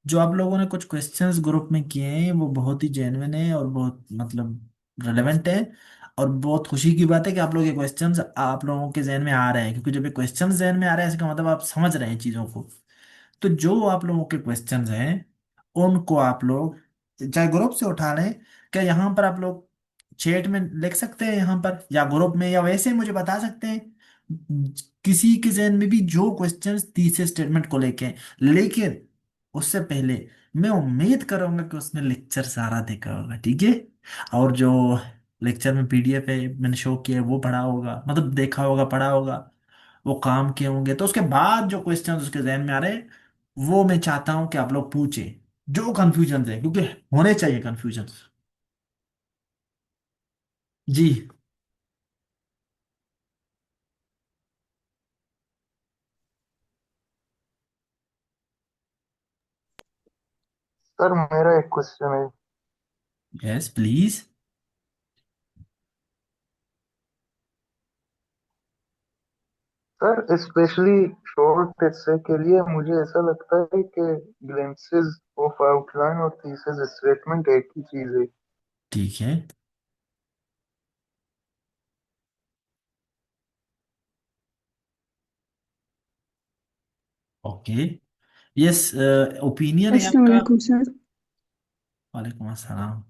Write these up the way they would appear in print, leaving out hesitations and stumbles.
जो आप लोगों ने कुछ क्वेश्चंस ग्रुप में किए हैं वो बहुत ही जेन्युइन है और बहुत मतलब रेलेवेंट है। और बहुत खुशी की बात है कि आप लोग ये क्वेश्चंस आप लोगों के जहन में आ रहे हैं, क्योंकि जब ये क्वेश्चंस जहन में आ रहे हैं इसका मतलब आप समझ रहे हैं चीज़ों को। तो जो आप लोगों के क्वेश्चंस हैं उनको आप लोग चाहे ग्रुप से उठा लें, क्या यहाँ पर आप लोग चैट में लिख सकते हैं यहाँ पर या ग्रुप में, या वैसे मुझे बता सकते हैं किसी के जहन में भी जो क्वेश्चंस तीसरे स्टेटमेंट को लेके हैं। लेकिन उससे पहले मैं उम्मीद करूंगा कि उसने लेक्चर सारा देखा होगा, ठीक है। और जो लेक्चर में पीडीएफ है मैंने शो किया है वो पढ़ा होगा, मतलब देखा होगा पढ़ा होगा, वो काम किए होंगे। तो उसके बाद जो क्वेश्चन उसके जहन में आ रहे हैं वो मैं चाहता हूं कि आप लोग पूछें, जो कंफ्यूजन है, क्योंकि होने चाहिए कंफ्यूजन। जी। सर मेरा एक क्वेश्चन है। Yes please. Sir specially short essay के लिए मुझे ऐसा लगता है कि ग्लिम्पसेस ऑफ आउटलाइन और थीसिस स्टेटमेंट एक ही चीज है। ठीक है। ओके। यस। ओपिनियन है अस्सलाम आपका। वालेकुम सर। वालेकुम अस्सलाम।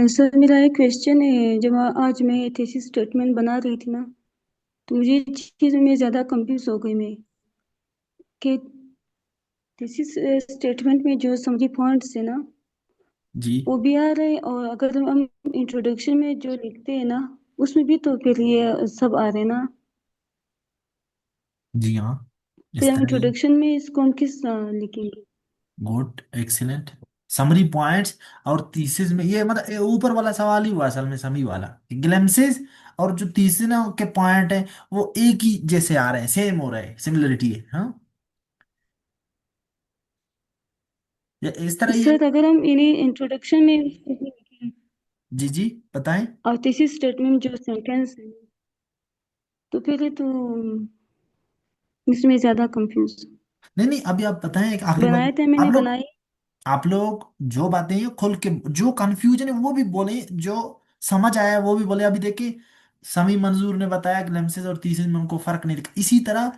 सर मेरा एक क्वेश्चन है। जब आज मैं थीसिस स्टेटमेंट बना रही थी ना, तो मुझे इस चीज़ में ज़्यादा कंफ्यूज हो गई मैं कि थीसिस स्टेटमेंट में जो समरी पॉइंट्स है ना जी। वो भी आ रहे हैं, और अगर हम इंट्रोडक्शन में जो लिखते हैं ना उसमें भी तो फिर ये सब आ रहे हैं ना। जी हाँ। फिर इस हम तरह ही। इंट्रोडक्शन में इसको हम किस लिखेंगे? Good excellent. समरी पॉइंट्स और थीसिस में ये मतलब ये ऊपर वाला सवाल ही हुआ असल में, समी वाला ग्लिम्पसेस और जो तीसरे ना के पॉइंट है वो एक ही जैसे आ रहे हैं, सेम हो रहे हैं, सिमिलरिटी है। हाँ, ये इस तरह ही है। सर अगर हम इन्हें इंट्रोडक्शन में लिखें जी जी, बताएं। और थीसिस स्टेटमेंट जो सेंटेंस है, तो फिर ये तो इसमें ज़्यादा कंफ्यूज नहीं नहीं, अभी आप बताएं एक आखिरी बात। बनाए थे, मैंने आप लोग बनाई। आप लोग जो बातें हैं खुल के, जो कंफ्यूजन है वो भी बोले, जो समझ आया वो भी बोले। अभी देखिए समी मंजूर ने बताया कि लेंसेज और तीसरे में उनको फर्क नहीं दिखा। इसी तरह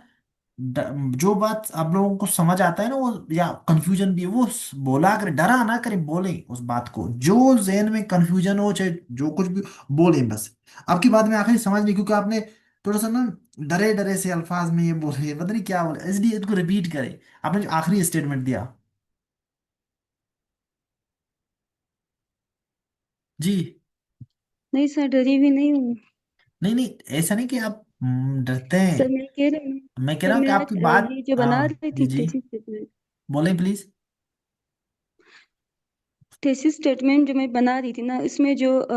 जो बात आप लोगों को समझ आता है ना वो, या कंफ्यूजन भी है वो बोला करें, डरा ना करें, बोले उस बात को जो जहन में कंफ्यूजन हो, चाहे जो कुछ भी बोले बस। आपकी बात में आखिरी समझ नहीं, क्योंकि आपने थोड़ा सा ना डरे डरे से अल्फाज में ये बोले, पता नहीं क्या बोले, इसलिए इसको रिपीट करें। आपने जो आखिरी स्टेटमेंट दिया। जी। नहीं सर, डरी भी नहीं हूँ। नहीं नहीं, ऐसा नहीं कि आप डरते सर हैं। मैं कह रही हूँ, मैं कह सर रहा हूँ कि मैं आपकी आज बात। ये जो बना हाँ रही जी थी जी, थीसिस स्टेटमेंट, बोलें प्लीज। जो मैं बना रही थी ना, इसमें जो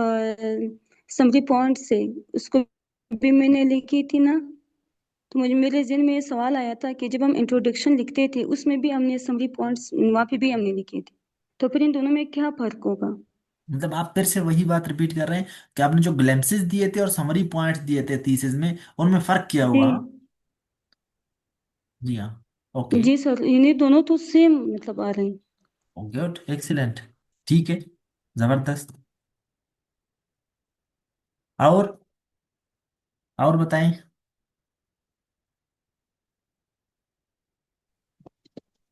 समरी पॉइंट्स है उसको भी मैंने लिखी थी ना। तो मुझे मेरे ज़हन में ये सवाल आया था कि जब हम इंट्रोडक्शन लिखते थे उसमें भी हमने समरी पॉइंट्स वहाँ पे भी हमने लिखे थे, तो फिर इन दोनों में क्या फर्क होगा? मतलब आप फिर से वही बात रिपीट कर रहे हैं कि आपने जो ग्लैम्सेस दिए थे और समरी पॉइंट्स दिए थे थीसिस में, उनमें फर्क किया जी। हुआ। हाँ? जी हाँ। ओके। जी सर, इन्हें दोनों तो सेम मतलब आ रहे हैं। Good excellent. ठीक है। जबरदस्त। और और बताएं।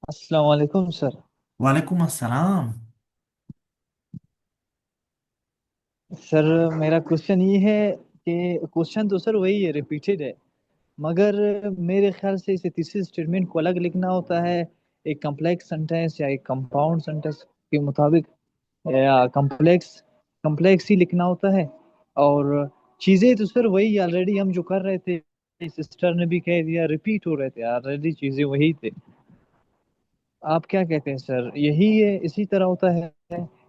अस्सलाम वालेकुम सर। वालेकुम अस्सलाम। सर मेरा क्वेश्चन ये है कि क्वेश्चन तो सर वही है, रिपीटेड है, मगर मेरे ख्याल से इसे तीसरे स्टेटमेंट को अलग लिखना होता है। एक कम्प्लेक्स सेंटेंस या एक कंपाउंड सेंटेंस के मुताबिक, या कम्प्लेक्स कम्प्लेक्स ही लिखना होता है। और चीज़ें तो सर वही ऑलरेडी हम जो कर रहे थे, सिस्टर ने भी कह दिया, रिपीट हो रहे थे ऑलरेडी, चीज़ें वही थे। आप क्या कहते हैं सर, यही है, इसी तरह होता है?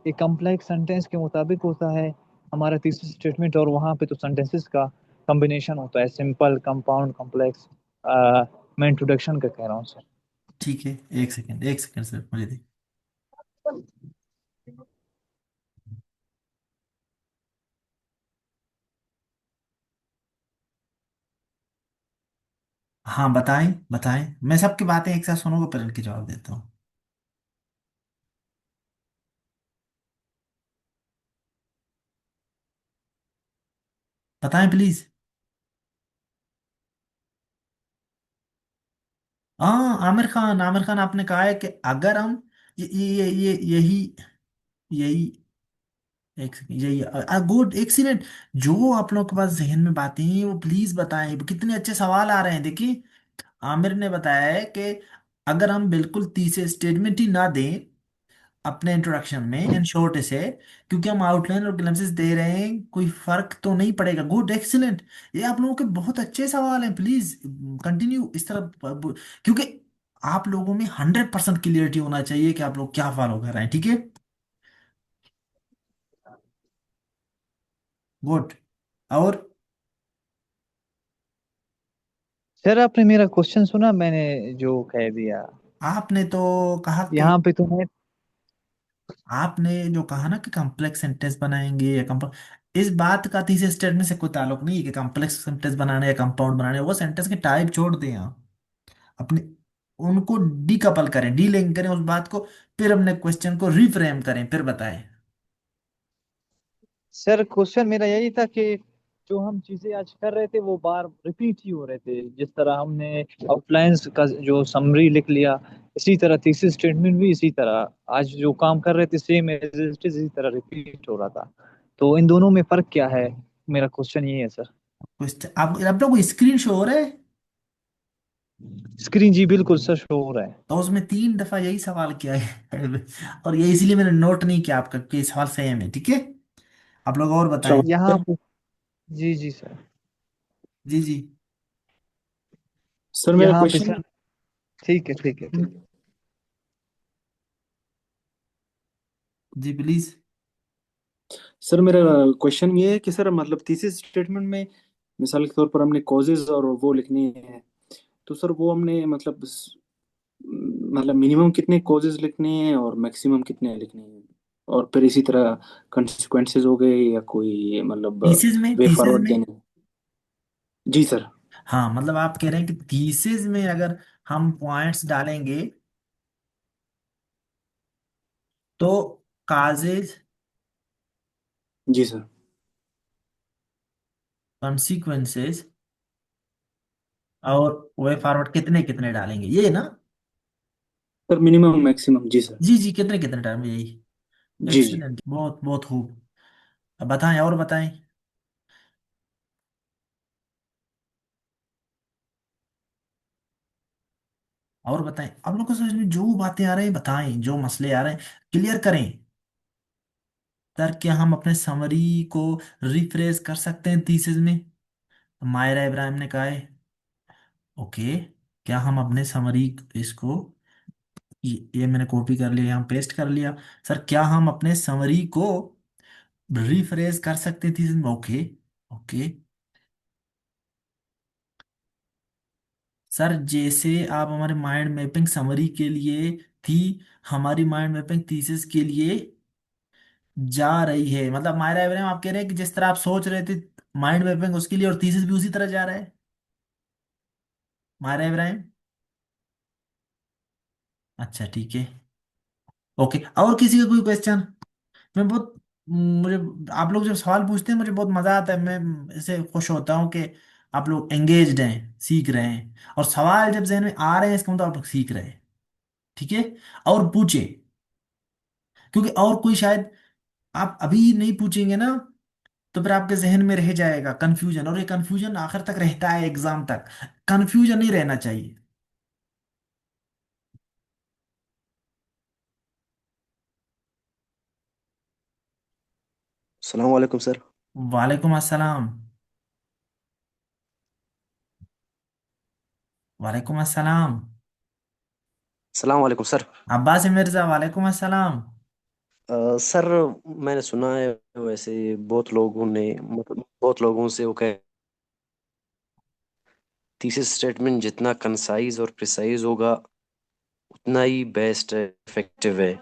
एक कम्प्लेक्स सेंटेंस के मुताबिक होता है हमारा तीसरा स्टेटमेंट, और वहाँ पे तो सेंटेंसेस का कॉम्बिनेशन होता है, सिंपल, कंपाउंड, कॉम्प्लेक्स। मैं इंट्रोडक्शन का कह रहा हूँ सर। ठीक है, एक सेकंड सर मुझे दे। हाँ बताएं बताएं, मैं सबकी बातें एक साथ सुनूंगा फिर इनके जवाब देता हूँ। बताएं प्लीज। हाँ आमिर खान, आमिर खान आपने कहा है कि अगर हम यही यही एक सेकंड, यही गुड एक्सीलेंट। जो आप लोगों के पास जहन में बातें हैं वो प्लीज बताएं, कितने अच्छे सवाल आ रहे हैं देखिए। आमिर ने बताया है कि अगर हम बिल्कुल तीसरे स्टेटमेंट ही ना दें अपने इंट्रोडक्शन में इन शॉर्ट से, क्योंकि हम आउटलाइन और ग्लिम्पसेस दे रहे हैं, कोई फर्क तो नहीं पड़ेगा। गुड एक्सीलेंट, ये आप लोगों के बहुत अच्छे सवाल हैं, प्लीज कंटिन्यू इस तरह क्योंकि आप लोगों में 100% क्लियरिटी होना चाहिए कि आप लोग क्या फॉलो कर रहे हैं, ठीक है। गुड। और सर आपने मेरा क्वेश्चन सुना, मैंने जो कह दिया आपने तो कहा कि यहाँ पे तो मैं। आपने जो कहा ना कि कॉम्प्लेक्स सेंटेंस बनाएंगे या इस बात का तीसरे स्टेटमेंट से कोई ताल्लुक नहीं है कि कॉम्प्लेक्स सेंटेंस बनाने या कंपाउंड बनाने, वो सेंटेंस के टाइप छोड़ दें आप अपने, उनको डीकपल करें, डीलिंक करें उस बात को, फिर अपने क्वेश्चन को रिफ्रेम करें, फिर बताएं। सर क्वेश्चन मेरा यही था कि जो हम चीजें आज कर रहे थे वो बार रिपीट ही हो रहे थे। जिस तरह हमने आउटलाइंस का जो समरी लिख लिया, इसी तरह तीसरी स्टेटमेंट भी इसी तरह आज जो काम कर रहे थे सेम एज इट इज इसी तरह रिपीट हो रहा था। तो इन दोनों में फर्क क्या है, मेरा क्वेश्चन ये है सर। क्वेश्चन आप लोग को स्क्रीन शो हो रहा है, स्क्रीन जी बिल्कुल सर शो हो रहा है। तो उसमें 3 दफा यही सवाल किया है और ये इसलिए मैंने नोट नहीं किया आपका कि ये सवाल सेम है, ठीक है। आप लोग और बताएं। यहाँ पे जी जी सर। जी जी। सर मेरा यहाँ पे क्वेश्चन। सर ठीक है ठीक है ठीक है। जी प्लीज। सर मेरा क्वेश्चन ये है कि सर मतलब तीसरे स्टेटमेंट में मिसाल के तौर पर हमने कॉजेज और वो लिखनी है, तो सर वो हमने मतलब मिनिमम कितने कॉजेज लिखने हैं और मैक्सिमम कितने लिखने हैं, और फिर इसी तरह कंसिक्वेंसेज हो गए या कोई मतलब वे थीसिस फॉरवर्ड में। देने। जी सर। हाँ मतलब आप कह रहे हैं कि थीसिस में अगर हम पॉइंट्स डालेंगे तो काजेज, जी सर। कॉन्सिक्वेंसेस और वे फॉरवर्ड कितने कितने डालेंगे, ये ना। सर मिनिमम मैक्सिमम, जी सर। जी जी, कितने कितने डालेंगे, यही। जी जी। एक्सीलेंट, बहुत बहुत खूब। अब बताएं, और बताएं। और बताएं, आप लोग को समझ में जो बातें आ रही हैं बताएं, जो मसले आ रहे हैं क्लियर करें। सर क्या हम अपने समरी को रिफ्रेश कर सकते हैं थीसिस में? मायरा इब्राहिम ने कहा है ओके। क्या हम अपने समरी इसको, ये मैंने कॉपी कर लिया, यहाँ पेस्ट कर लिया। सर क्या हम अपने समरी को रिफ्रेश कर सकते थीसिस में? Okay okay. सर जैसे आप हमारे माइंड मैपिंग समरी के लिए थी, हमारी माइंड मैपिंग थीसिस के लिए जा रही है, मतलब मायरा इब्राहिम आप कह रहे हैं कि जिस तरह आप सोच रहे थे माइंड मैपिंग उसके लिए, और थीसिस भी उसी तरह जा रहा है, मायरा इब्राहिम। अच्छा ठीक है। ओके, और किसी का कोई क्वेश्चन? मैं बहुत, मुझे आप लोग जब सवाल पूछते हैं मुझे बहुत मजा आता है, मैं इससे खुश होता हूँ कि आप लोग एंगेज्ड हैं, सीख रहे हैं, और सवाल जब जहन में आ रहे हैं इसका मतलब आप लोग सीख रहे हैं, ठीक है। और पूछे, क्योंकि और कोई शायद आप अभी नहीं पूछेंगे ना, तो फिर आपके जहन में रह जाएगा कंफ्यूजन, और ये कंफ्यूजन आखिर तक रहता है एग्जाम तक। कंफ्यूजन नहीं रहना चाहिए। अस्सलाम वालेकुम सर। वालेकुम अस्सलाम। वालेकुम अस्सलाम। अस्सलाम वालेकुम सर। अब्बास मिर्जा, वालेकुम अस्सलाम। सर मैंने सुना है, वैसे बहुत लोगों ने मतलब बहुत लोगों से वो कहे थीसिस स्टेटमेंट जितना कंसाइज और प्रिसाइज होगा उतना ही बेस्ट है, इफेक्टिव है।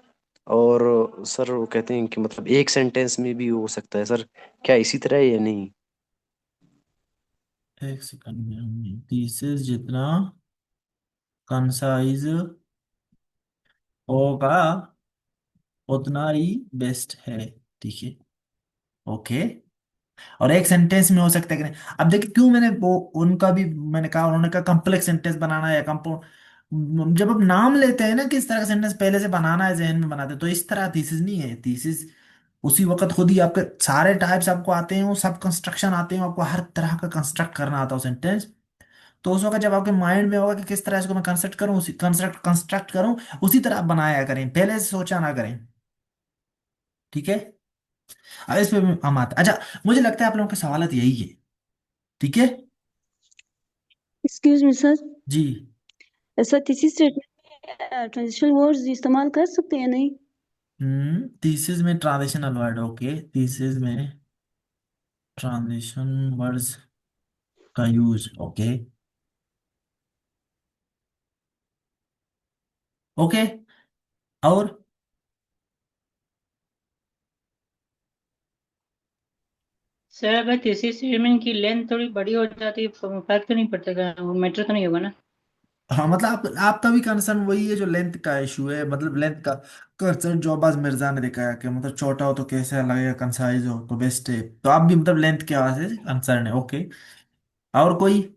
और सर वो कहते हैं कि मतलब एक सेंटेंस में भी हो सकता है सर, क्या इसी तरह है या नहीं? एक सेकंड, थीसिस जितना कंसाइज होगा उतना ही बेस्ट है। ठीक है। ओके। और एक सेंटेंस में हो सकता है कि नहीं। अब देखिए क्यों मैंने वो उनका भी मैंने कहा, उन्होंने कहा कम्प्लेक्स सेंटेंस बनाना है या कंपाउंड। जब आप नाम लेते हैं ना किस तरह का सेंटेंस पहले से बनाना है जहन में बनाते हैं, तो इस तरह थीसिस नहीं है। थीसिस उसी वक्त खुद ही आपके सारे टाइप्स आपको आते हैं, वो सब कंस्ट्रक्शन आते हैं, आपको हर तरह का कंस्ट्रक्ट करना आता है सेंटेंस। तो उस वक्त जब आपके माइंड में होगा कि किस तरह इसको मैं कंस्ट्रक्ट करूं, उसी कंस्ट्रक्ट करूं, उसी तरह आप बनाया करें, पहले से सोचा ना करें। ठीक है। अब इस पे हम आते, अच्छा मुझे लगता है आप लोगों के सवालत यही है। ठीक है। एक्सक्यूज मी सर, जी। ऐसा थीसिस स्टेटमेंट में ट्रांजिशनल वर्ड्स इस्तेमाल कर सकते हैं नहीं? थीसिस में ट्रांजिशनल वर्ड, ओके, थीसिस में ट्रांजिशन वर्ड्स का यूज, ओके। ओके। और सर अगर तीसरी स्टेटमेंट की लेंथ थोड़ी बड़ी हो जाती है तो फर्क तो नहीं पड़ता, वो मैटर तो नहीं होगा ना? हाँ, मतलब आपका भी कंसर्न वही है जो लेंथ का इशू है, मतलब लेंथ का कंसर्न जो अब्बास मिर्जा ने दिखाया कि मतलब छोटा हो तो कैसा लगेगा, कंसाइज हो तो बेस्ट है, तो आप भी मतलब लेंथ के वजह से कंसर्न है। ओके। और कोई।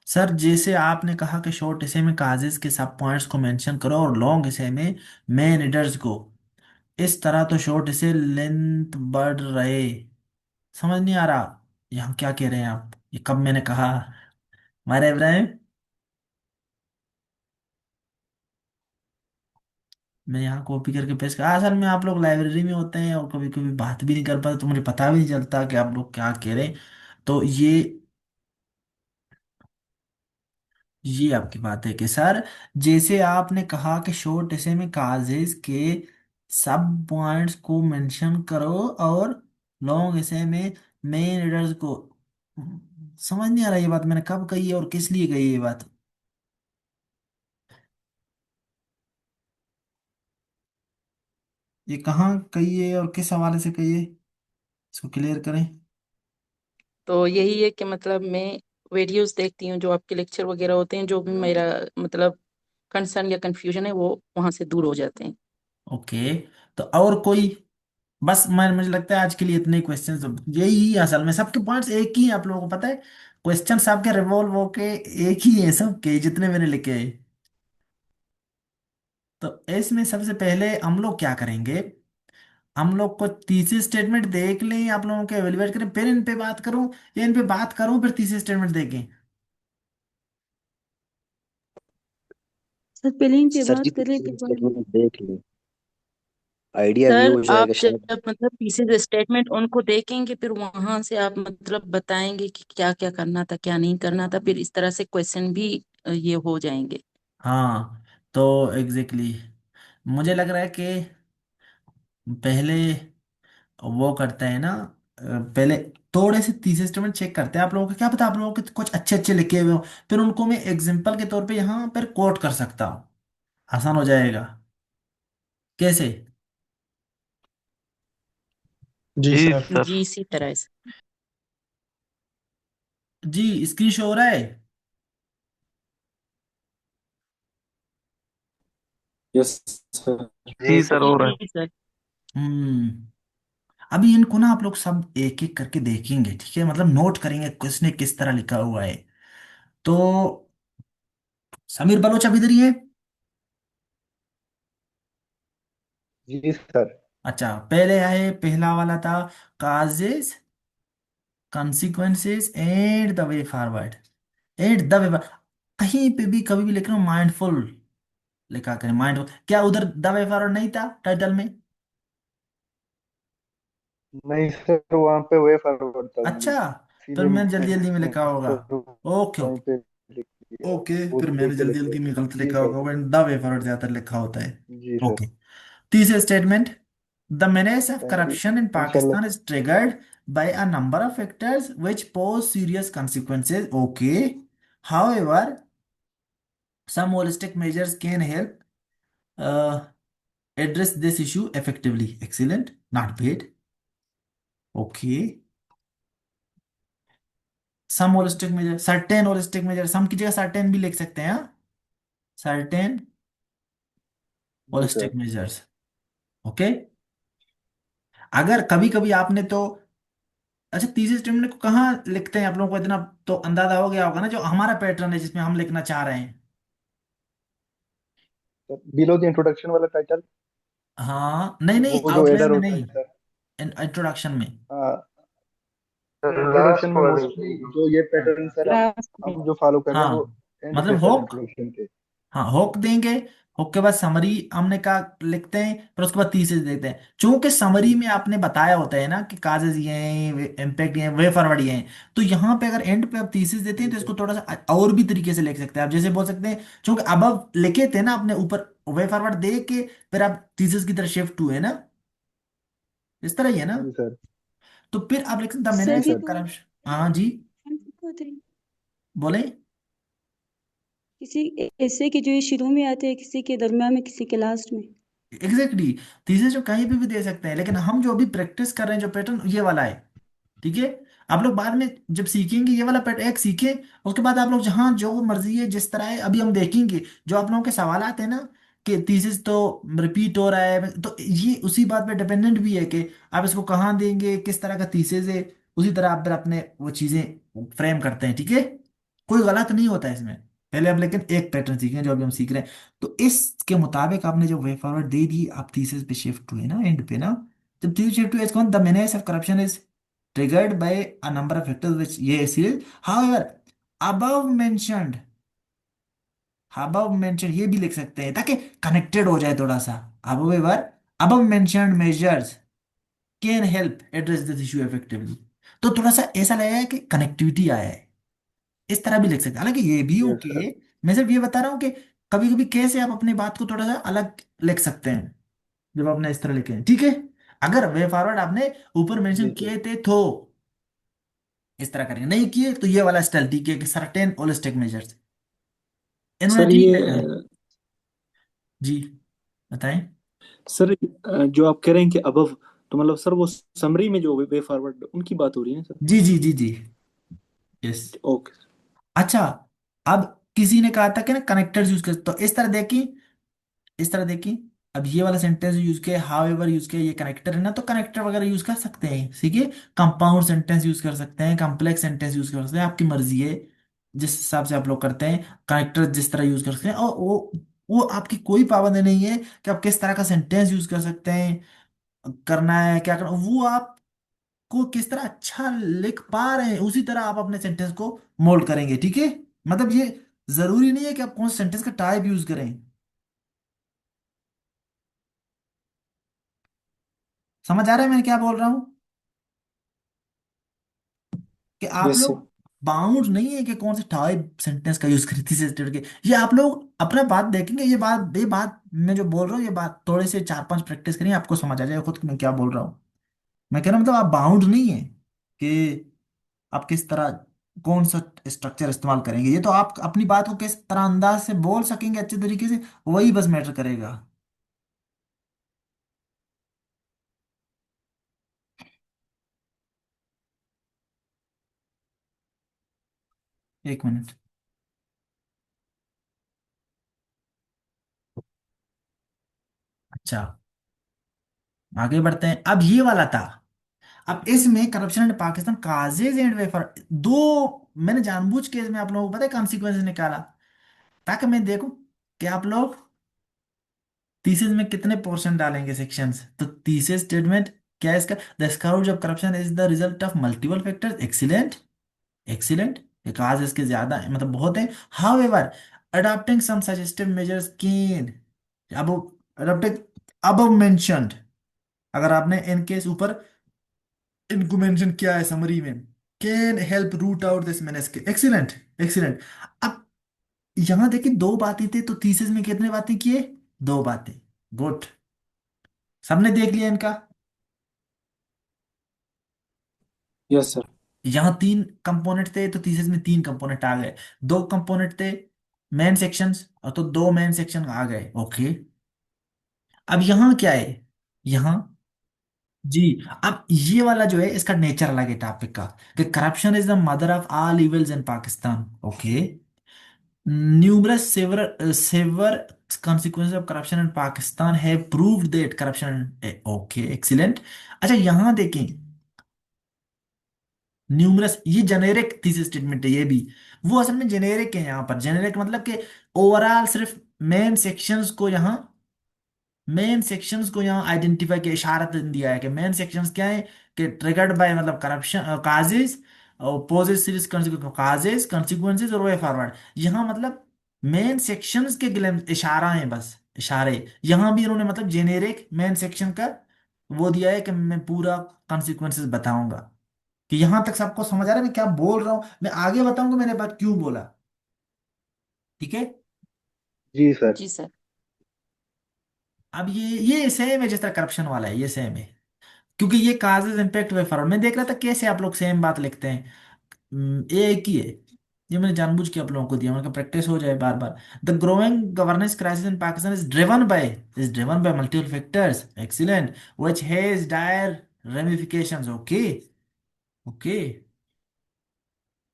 सर जैसे आपने कहा कि शॉर्ट एसे में काजेज के सब पॉइंट्स को मेंशन करो और लॉन्ग एसे में मेन रीडर्स को, इस तरह तो शॉर्ट एसे लेंथ बढ़ रहे। समझ नहीं आ रहा यहाँ क्या कह रहे हैं आप, ये कब मैंने कहा। हमारे इब्राहिम, मैं यहाँ कॉपी करके पेश कर, असल में आप लोग लाइब्रेरी में होते हैं और कभी कभी बात भी नहीं कर पाते, तो मुझे पता भी नहीं चलता कि आप लोग क्या कह रहे हैं। तो ये आपकी बात है कि सर जैसे आपने कहा कि शॉर्ट एसे में काजेज के सब पॉइंट्स को मेंशन करो और लॉन्ग एसे में मेन रीडर्स को, समझ नहीं आ रहा ये बात मैंने कब कही है और किस लिए कही है ये बात। ये कहाँ कही है और किस हवाले से कही है, इसको क्लियर करें। तो यही है कि मतलब मैं वीडियोस देखती हूँ जो आपके लेक्चर वगैरह होते हैं, जो भी मेरा मतलब कंसर्न या कंफ्यूजन है वो वहां से दूर हो जाते हैं। ओके। तो और कोई। बस मैं मुझे लगता है आज के लिए इतने क्वेश्चंस, यही ही असल में सबके पॉइंट्स एक ही है, आप लोगों को पता है। क्वेश्चन आपके रिवॉल्व होके एक ही है सबके जितने मैंने लिखे हैं। तो इसमें सबसे पहले हम लोग क्या करेंगे, हम लोग को तीसरी स्टेटमेंट देख लें, आप लोगों के एवेलुएट करें, फिर इन पे बात करूं या इन पे बात करूं फिर तीसरी स्टेटमेंट देखें। सर पहले इन पे सर जी बात करें के तीसरी बाद। स्टेटमेंट देख ली, आइडिया भी सर हो आप जाएगा शायद। जब मतलब पीसेज स्टेटमेंट उनको देखेंगे फिर वहां से आप मतलब बताएंगे कि क्या क्या करना था क्या नहीं करना था, फिर इस तरह से क्वेश्चन भी ये हो जाएंगे। हाँ। तो एग्जैक्टली मुझे लग रहा है कि पहले वो करते हैं ना, पहले थोड़े से तीसरे स्टेटमेंट चेक करते हैं, आप लोगों को क्या पता आप लोगों के कुछ अच्छे अच्छे लिखे हुए हो, फिर उनको मैं एग्जाम्पल के तौर पे यहाँ पर कोट कर सकता हूँ, आसान हो जाएगा। कैसे। जी जी सर। सर। जी इसी तरह से। जी स्क्रीन शो हो रहा है। Yes sir. जी जी सर सर। हो जी रहा है। जी सर। हम्म। अभी इनको ना आप लोग सब एक एक करके देखेंगे, ठीक है, मतलब नोट करेंगे किसने किस तरह लिखा हुआ है। तो समीर बलोच अभी इधर ही है। जी सर। अच्छा पहले आए, पहला वाला था causes consequences and the way forward, and the way, कहीं पे भी कभी भी लिख रहा हूँ माइंडफुल लिखा करें, माइंडफुल, क्या उधर द वे फॉरवर्ड नहीं था टाइटल में। नहीं सर, वहाँ पे वे फॉरवर्ड था ओनली, अच्छा फिर इसीलिए मैंने जल्दी जल्दी में मैंने लिखा होगा। ओके वहीं ओके। पे लिख दिया, ओके फिर खुद देख मैंने के जल्दी लिख जल्दी दिया। में गलत जी लिखा सर। होगा, when द वे फॉरवर्ड ज्यादा लिखा होता है। जी सर। ओके। तीसरा statement, the menace of thank you. corruption in इंशाल्लाह। Pakistan is triggered by a number of factors which pose serious consequences. Okay. However, some holistic measures can help uh, address this issue effectively. Excellent. Not bad. Okay. Some holistic measure, certain holistic measure, some की जगह certain भी लिख सकते हैं, हाँ, certain जी sir. Holistic measures. Okay. अगर कभी कभी आपने तो, अच्छा तीसरे स्टेटमेंट को कहाँ लिखते हैं आप लोगों को इतना तो अंदाजा हो गया होगा ना, जो हमारा पैटर्न है जिसमें हम लिखना चाह रहे हैं। बिलो द इंट्रोडक्शन वाला टाइटल, हाँ नहीं नहीं, वो जो आउटलाइन एडर में होता है नहीं, सर। इंट्रोडक्शन में। हाँ, सर इंट्रोडक्शन लास्ट में वाले मोस्टली जो ये पैटर्न सर लास्ट में। हम जो फॉलो कर रहे हैं वो हाँ एंड पे मतलब सर होक, इंट्रोडक्शन के। हाँ होक देंगे, होक के बाद समरी हमने कहा लिखते हैं, फिर उसके बाद थीसिस देते हैं। चूंकि समरी में आपने बताया होता है ना कि काजेज ये हैं, इम्पैक्ट ये हैं, वे फॉरवर्ड ये हैं, तो यहाँ पे अगर एंड पे आप थीसिस देते हैं जी तो सर। इसको थोड़ा सा और भी तरीके से लिख सकते हैं आप। जैसे बोल सकते हैं, चूंकि अब लिखे थे ना अपने ऊपर वे फॉरवर्ड दे के, फिर आप थीसिस की तरफ शिफ्ट हुए ना, इस तरह ही है ना। जी सर। तो फिर आप लिख सकते हैं जी मैंने सर ये सर। करप्शन, हाँ जी, होते हैं बोले। किसी ऐसे कि जो ये शुरू में आते हैं, किसी के दरम्यान में, किसी के लास्ट में। एग्जैक्टली, थीसिस जो कहीं भी दे सकते हैं, लेकिन हम जो अभी प्रैक्टिस कर रहे हैं जो पैटर्न ये वाला है, ठीक है। आप लोग बाद में जब सीखेंगे ये वाला पैटर्न एक सीखे, उसके बाद आप लोग जहाँ जो मर्जी है जिस तरह है, अभी हम देखेंगे जो आप लोगों के सवाल आते हैं ना कि थीसिस तो रिपीट हो रहा है, तो ये उसी बात पे डिपेंडेंट भी है कि आप इसको कहाँ देंगे, किस तरह का थीसिस है, उसी तरह आप फिर अपने वो चीजें फ्रेम करते हैं, ठीक है। कोई गलत नहीं होता है इसमें। पहले आप लेकिन एक पैटर्न सीखें जो अभी हम सीख रहे हैं, तो इसके मुताबिक आपने जो वे फॉरवर्ड दे दी, आप थीसिस पे शिफ्ट हुए ना एंड पे ना, जब थीसिस शिफ्ट हुए, इसको the menace of corruption is triggered by a number of factors which ये series, however above mentioned, above mentioned ये भी लिख सकते हैं ताकि कनेक्टेड हो जाए थोड़ा सा। however above mentioned measures can help address this issue effectively, तो थोड़ा सा ऐसा लगेगा कि कनेक्टिविटी आया है, इस तरह भी लिख सकते हैं। हालांकि ये भी यस ओके, सर। मैं सिर्फ ये बता रहा हूँ कि कभी कभी कैसे आप अपनी बात को थोड़ा सा अलग लिख सकते हैं जब आपने इस तरह लिखे हैं, ठीक है। अगर वे फॉरवर्ड आपने ऊपर मेंशन जी सर। किए थे तो इस तरह करेंगे, नहीं किए तो ये वाला स्टाइल, ठीक है, कि सर्टेन होलिस्टिक मेजर्स, इन्होंने सर ठीक ये लिखा है। जी बताएं। सर जो आप कह रहे हैं कि अबव, तो मतलब सर वो समरी में जो वे फॉरवर्ड उनकी बात हो रही है ना जी जी जी जी, यस। सर? ओके। अच्छा, अब किसी ने कहा था कि ना कनेक्टर्स यूज कर, तो इस तरह देखी, इस तरह देखी, अब ये वाला सेंटेंस यूज किया, हाउ एवर यूज किया, ये कनेक्टर है ना, तो कनेक्टर वगैरह यूज कर सकते हैं, ठीक है। कंपाउंड सेंटेंस यूज कर सकते हैं, कॉम्प्लेक्स सेंटेंस यूज कर सकते हैं, आपकी मर्जी है जिस हिसाब से आप लोग करते हैं। कनेक्टर जिस तरह यूज कर सकते हैं, और वो आपकी कोई पाबंदी नहीं है कि आप किस तरह का सेंटेंस यूज कर सकते हैं, करना है क्या करना, वो आपको किस तरह अच्छा लिख पा रहे हैं उसी तरह आप अपने सेंटेंस को मोल्ड करेंगे, ठीक है। मतलब ये जरूरी नहीं है कि आप कौन सा सेंटेंस का टाइप यूज करें। समझ आ रहा है मैं क्या बोल रहा हूँ, कि आप यस सर। लोग बाउंड नहीं है कि कौन से टाइप सेंटेंस का यूज करें थीसिस के। ये आप लोग अपना बात देखेंगे, ये बात मैं जो बोल रहा हूँ, ये बात थोड़े से 4-5 प्रैक्टिस करेंगे, आपको समझ आ जाएगा खुद कि मैं क्या बोल रहा हूँ। मैं कह रहा हूँ मतलब आप बाउंड नहीं है कि आप किस तरह कौन सा स्ट्रक्चर इस्तेमाल करेंगे, ये तो आप अपनी बात को किस तरह अंदाज से बोल सकेंगे अच्छे तरीके से, वही बस मैटर करेगा। एक मिनट। अच्छा, आगे बढ़ते हैं। अब ये वाला था, अब इसमें corruption and Pakistan causes and wafer दो, मैंने जानबूझ के इसमें आप लोगों को पता है कॉन्सिक्वेंस निकाला, ताकि मैं देखूं कि आप लोग थीसिस में कितने पोर्शन डालेंगे सेक्शंस। तो थीसिस स्टेटमेंट क्या है इसका, the scout of corruption is the result of multiple factors, excellent, excellent, cause इसके ज्यादा है, मतलब बहुत है। However adopting some suggestive measures can, अब अडॉप्टिंग अब मेंशनड, अगर आपने इनके ऊपर इनको मेंशन किया है समरी में, can help root out this menace, excellent, excellent. अब यहां देखिए दो बातें थे, तो थीसिस में कितने बातें किए, दो बातें, गुड, सबने देख लिया इनका। Yes sir. यहां तीन कंपोनेंट थे तो थीसिस में तीन कंपोनेंट आ गए, दो कंपोनेंट थे मेन सेक्शंस, और तो दो मेन सेक्शन आ गए, ओके। अब यहां क्या है, यहां जी। अब ये वाला जो है इसका नेचर अलग है टॉपिक का, कि corruption is the mother of all evils in Pakistan. Okay. numerous severe consequences of corruption in Pakistan have proved that corruption, okay, excellent। अच्छा यहाँ देखें, न्यूमरस ये जेनेरिक थीसिस स्टेटमेंट है ये भी। वो असल में जेनेरिक है, यहाँ पर जेनेरिक मतलब कि ओवरऑल सिर्फ मेन सेक्शंस को यहाँ मेन सेक्शंस को यहाँ आइडेंटिफाई किया, इशारा दिया है कि मेन सेक्शंस क्या है, कि ट्रिगर्ड बाय मतलब करप्शन काजेज और पोजेज सीरीज काजेज कॉन्सिक्वेंसेज और वे फॉरवर्ड। यहाँ मतलब मेन सेक्शंस के गिले इशारा है, बस इशारे। यहाँ भी इन्होंने मतलब जेनेरिक मेन सेक्शन का वो दिया है कि मैं पूरा कॉन्सिक्वेंसेज बताऊंगा। कि यहाँ तक सबको समझ आ रहा है मैं क्या बोल रहा हूँ? मैं आगे बताऊंगा मैंने बात क्यों बोला। ठीक है। जी सर। जी सर। अब ये सेम है जिस तरह करप्शन वाला है, ये सेम है। क्योंकि ये काजेज इम्पैक्ट वे फॉरवर्ड, मैं देख रहा था कैसे आप लोग सेम बात लिखते हैं। ये एक ही है। ये मैंने जानबूझ के आप लोगों को दिया, उनका प्रैक्टिस हो जाए बार बार। The growing governance crisis in Pakistan is driven by multiple factors, excellent, which has dire ramifications. Okay. Okay.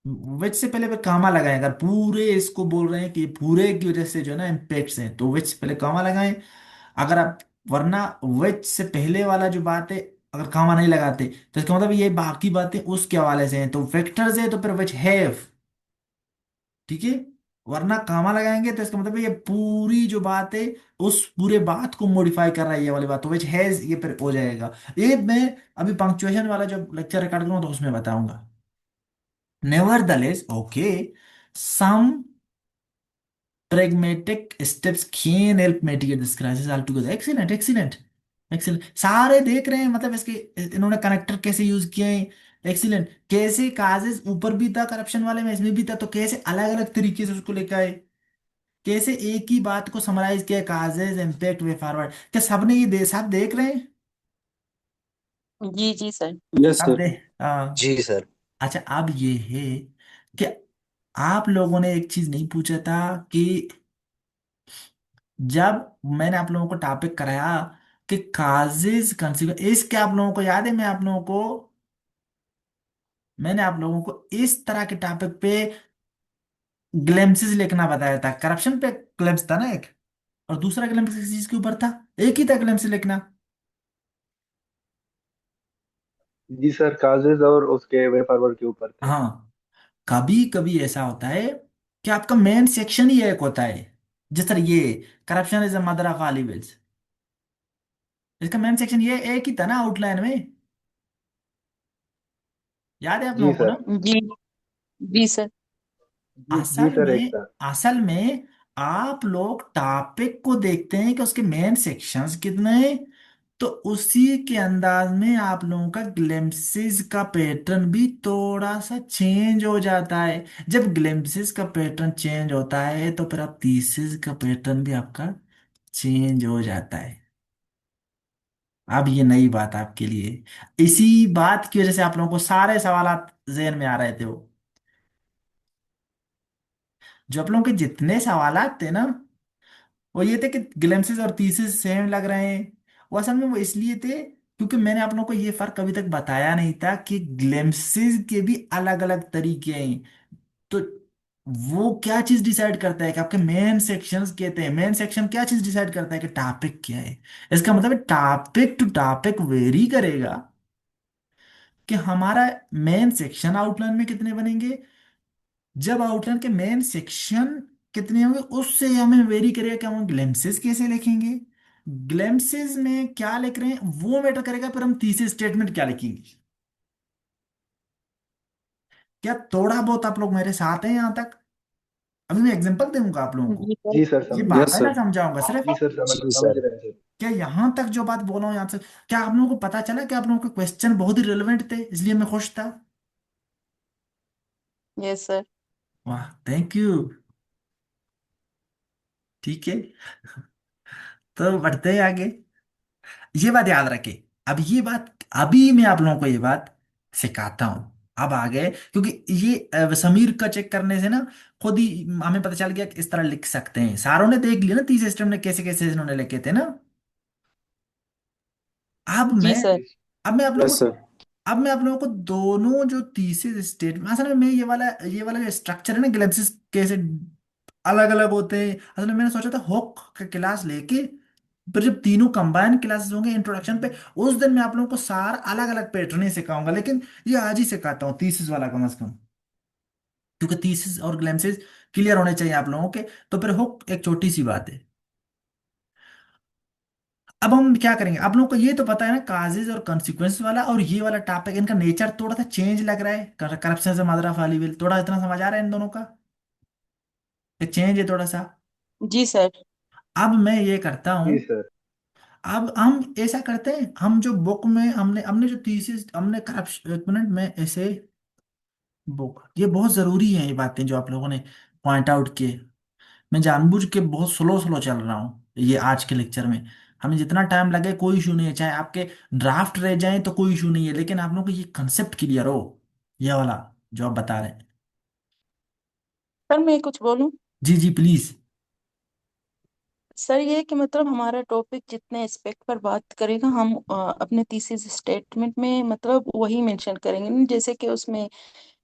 Which से पहले पे कामा लगाएं, अगर पूरे इसको बोल रहे हैं कि पूरे की वजह से जो है ना इम्पैक्ट्स हैं, तो विच से पहले कामा लगाएं। अगर आप, वरना विच से पहले वाला जो बात है अगर कामा नहीं लगाते तो इसका मतलब ये बाकी बातें उसके हवाले से हैं, तो वेक्टर्स है तो फिर विच हैव। ठीक है। वरना कामा लगाएंगे तो इसका मतलब ये पूरी जो बात है उस पूरे बात को मॉडिफाई कर रहा है, ये वाली बात, तो विच हैज ये फिर हो जाएगा। ये मैं अभी पंक्चुएशन वाला जब लेक्चर रिकॉर्ड करूंगा तो उसमें बताऊंगा। Nevertheless, okay, some pragmatic steps can help mitigate this crisis altogether. Excellent, excellent, excellent। सारे देख रहे हैं मतलब इसके, इन्होंने कनेक्टर कैसे यूज किए हैं। एक्सीलेंट। कैसे काजेस ऊपर भी था करप्शन वाले में, इसमें भी था, तो कैसे अलग अलग तरीके से उसको लेकर आए। कैसे एक ही बात को समराइज किया, काजेस इम्पैक्ट वे फॉरवर्ड। क्या सबने ये सब देख रहे हैं? जी जी सर। यस सब सर। दे। हाँ। जी सर। अच्छा अब ये है कि आप लोगों ने एक चीज नहीं पूछा था कि जब मैंने आप लोगों को टॉपिक कराया कि काजेज कंसिक्वेंस, इसके आप लोगों को याद है, मैंने आप लोगों को इस तरह के टॉपिक पे ग्लिम्पसेस लिखना बताया था। करप्शन पे ग्लिम्स था ना एक, और दूसरा ग्लिम्स किस चीज के ऊपर था? एक ही था ग्लिम्स लिखना। जी सर, काजेज और उसके वे फॉरवर्ड के ऊपर थे। हाँ। कभी कभी ऐसा होता है कि आपका मेन सेक्शन ही एक होता है, जिस तरह ये corruption is the mother of all evils, इसका मेन सेक्शन ये एक ही था ना आउटलाइन में। याद है आप जी लोगों को सर। ना? जी जी सर। जी असल सर, एक में था। असल में आप लोग टॉपिक को देखते हैं कि उसके मेन सेक्शंस कितने हैं, तो उसी के अंदाज में आप लोगों का ग्लिम्पसेस का पैटर्न भी थोड़ा सा चेंज हो जाता है। जब ग्लिम्पसेस का पैटर्न चेंज होता है तो फिर आप थीसिस का पैटर्न भी आपका चेंज हो जाता है। अब ये नई बात आपके लिए, इसी बात की वजह से आप लोगों को सारे सवालात जहन में आ रहे थे। वो जो आप लोगों के जितने सवालात थे ना, वो ये थे कि ग्लिम्पसेस और थीसिस सेम लग रहे हैं। वो असल में वो इसलिए थे क्योंकि मैंने आप लोगों को ये फर्क अभी तक बताया नहीं था कि ग्लिम्पसेस के भी अलग अलग तरीके हैं। तो वो क्या चीज डिसाइड करता है कि आपके मेन सेक्शंस कहते हैं, मेन सेक्शन क्या चीज डिसाइड करता है कि टॉपिक क्या है। इसका मतलब टॉपिक टू टॉपिक वेरी करेगा कि हमारा मेन सेक्शन आउटलाइन में कितने बनेंगे। जब आउटलाइन के मेन सेक्शन कितने होंगे उससे हमें वेरी करेगा कि हम ग्लिम्पसेस कैसे लिखेंगे। ग्लिम्पसेस में क्या लिख रहे हैं वो मैटर करेगा, फिर हम थीसिस स्टेटमेंट क्या लिखेंगे। क्या थोड़ा बहुत आप लोग मेरे साथ हैं यहां तक? अभी मैं एग्जांपल दूंगा आप लोगों को, जी सर। जी सर, ये समझ बात यस है ना सर। समझाऊंगा सिर्फ। जी सर, समझ जी समझ सर। रहे हैं सर। क्या यहां तक जो बात बोला हूं यहां से, क्या आप लोगों को पता चला कि आप लोगों के क्वेश्चन बहुत ही रिलेवेंट थे, इसलिए मैं खुश था। Yes sir. वाह, थैंक यू। ठीक है। तो बढ़ते हैं आगे। ये बात याद रखे। अब ये बात, अभी मैं आप लोगों को ये बात सिखाता हूं। अब आ गए क्योंकि ये समीर का चेक करने से ना खुद ही हमें पता चल गया कि इस तरह लिख सकते हैं। सारों ने देख लिया ना तीसरे सिस्टम ने कैसे कैसे इन्होंने लिखे थे ना। अब जी मैं सर। अब मैं आप लोगों यस को सर। अब मैं आप लोगों को दोनों जो तीसरे स्टेट में, असल में मैं ये वाला जो स्ट्रक्चर है ना ग्लिम्सिस कैसे अलग अलग होते हैं, असल में मैंने सोचा था हुक का क्लास लेके फिर जब तीनों कंबाइन क्लासेस होंगे इंट्रोडक्शन पे, उस दिन मैं आप लोगों को सारा अलग अलग पैटर्न ही सिखाऊंगा, लेकिन ये आज ही सिखाता हूँ थीसिस वाला कम से कम, क्योंकि थीसिस और ग्लैम्सिस क्लियर होने चाहिए आप लोगों के। तो फिर हुक एक छोटी सी बात है। अब हम क्या करेंगे, आप लोगों को ये तो पता है ना काजेज और कॉन्सिक्वेंस वाला और ये वाला टॉपिक, इनका नेचर थोड़ा सा चेंज लग रहा है, करप्शन से मदर ऑफ ऑलिव, थोड़ा इतना समझ आ रहा है इन दोनों का, एक चेंज है थोड़ा सा। जी सर। अब मैं ये करता हूँ, जी सर। अब हम ऐसा करते हैं, हम जो बुक में हमने हमने जो थीसिस हमने करप्शन, एक मिनट में ऐसे बुक, ये बहुत जरूरी है ये बातें जो आप लोगों ने पॉइंट आउट किए। मैं जानबूझ के बहुत स्लो स्लो चल रहा हूँ ये आज के लेक्चर में, हमें जितना टाइम लगे कोई इशू नहीं है, चाहे आपके ड्राफ्ट रह जाए तो कोई इशू नहीं है, लेकिन आप लोगों को ये कंसेप्ट क्लियर हो, ये वाला जो आप बता रहे हैं। सर मैं कुछ बोलूं? जी जी प्लीज। सर ये कि मतलब हमारा टॉपिक जितने एस्पेक्ट पर बात करेगा हम अपने थीसिस स्टेटमेंट में मतलब वही मेंशन करेंगे ना, जैसे कि उसमें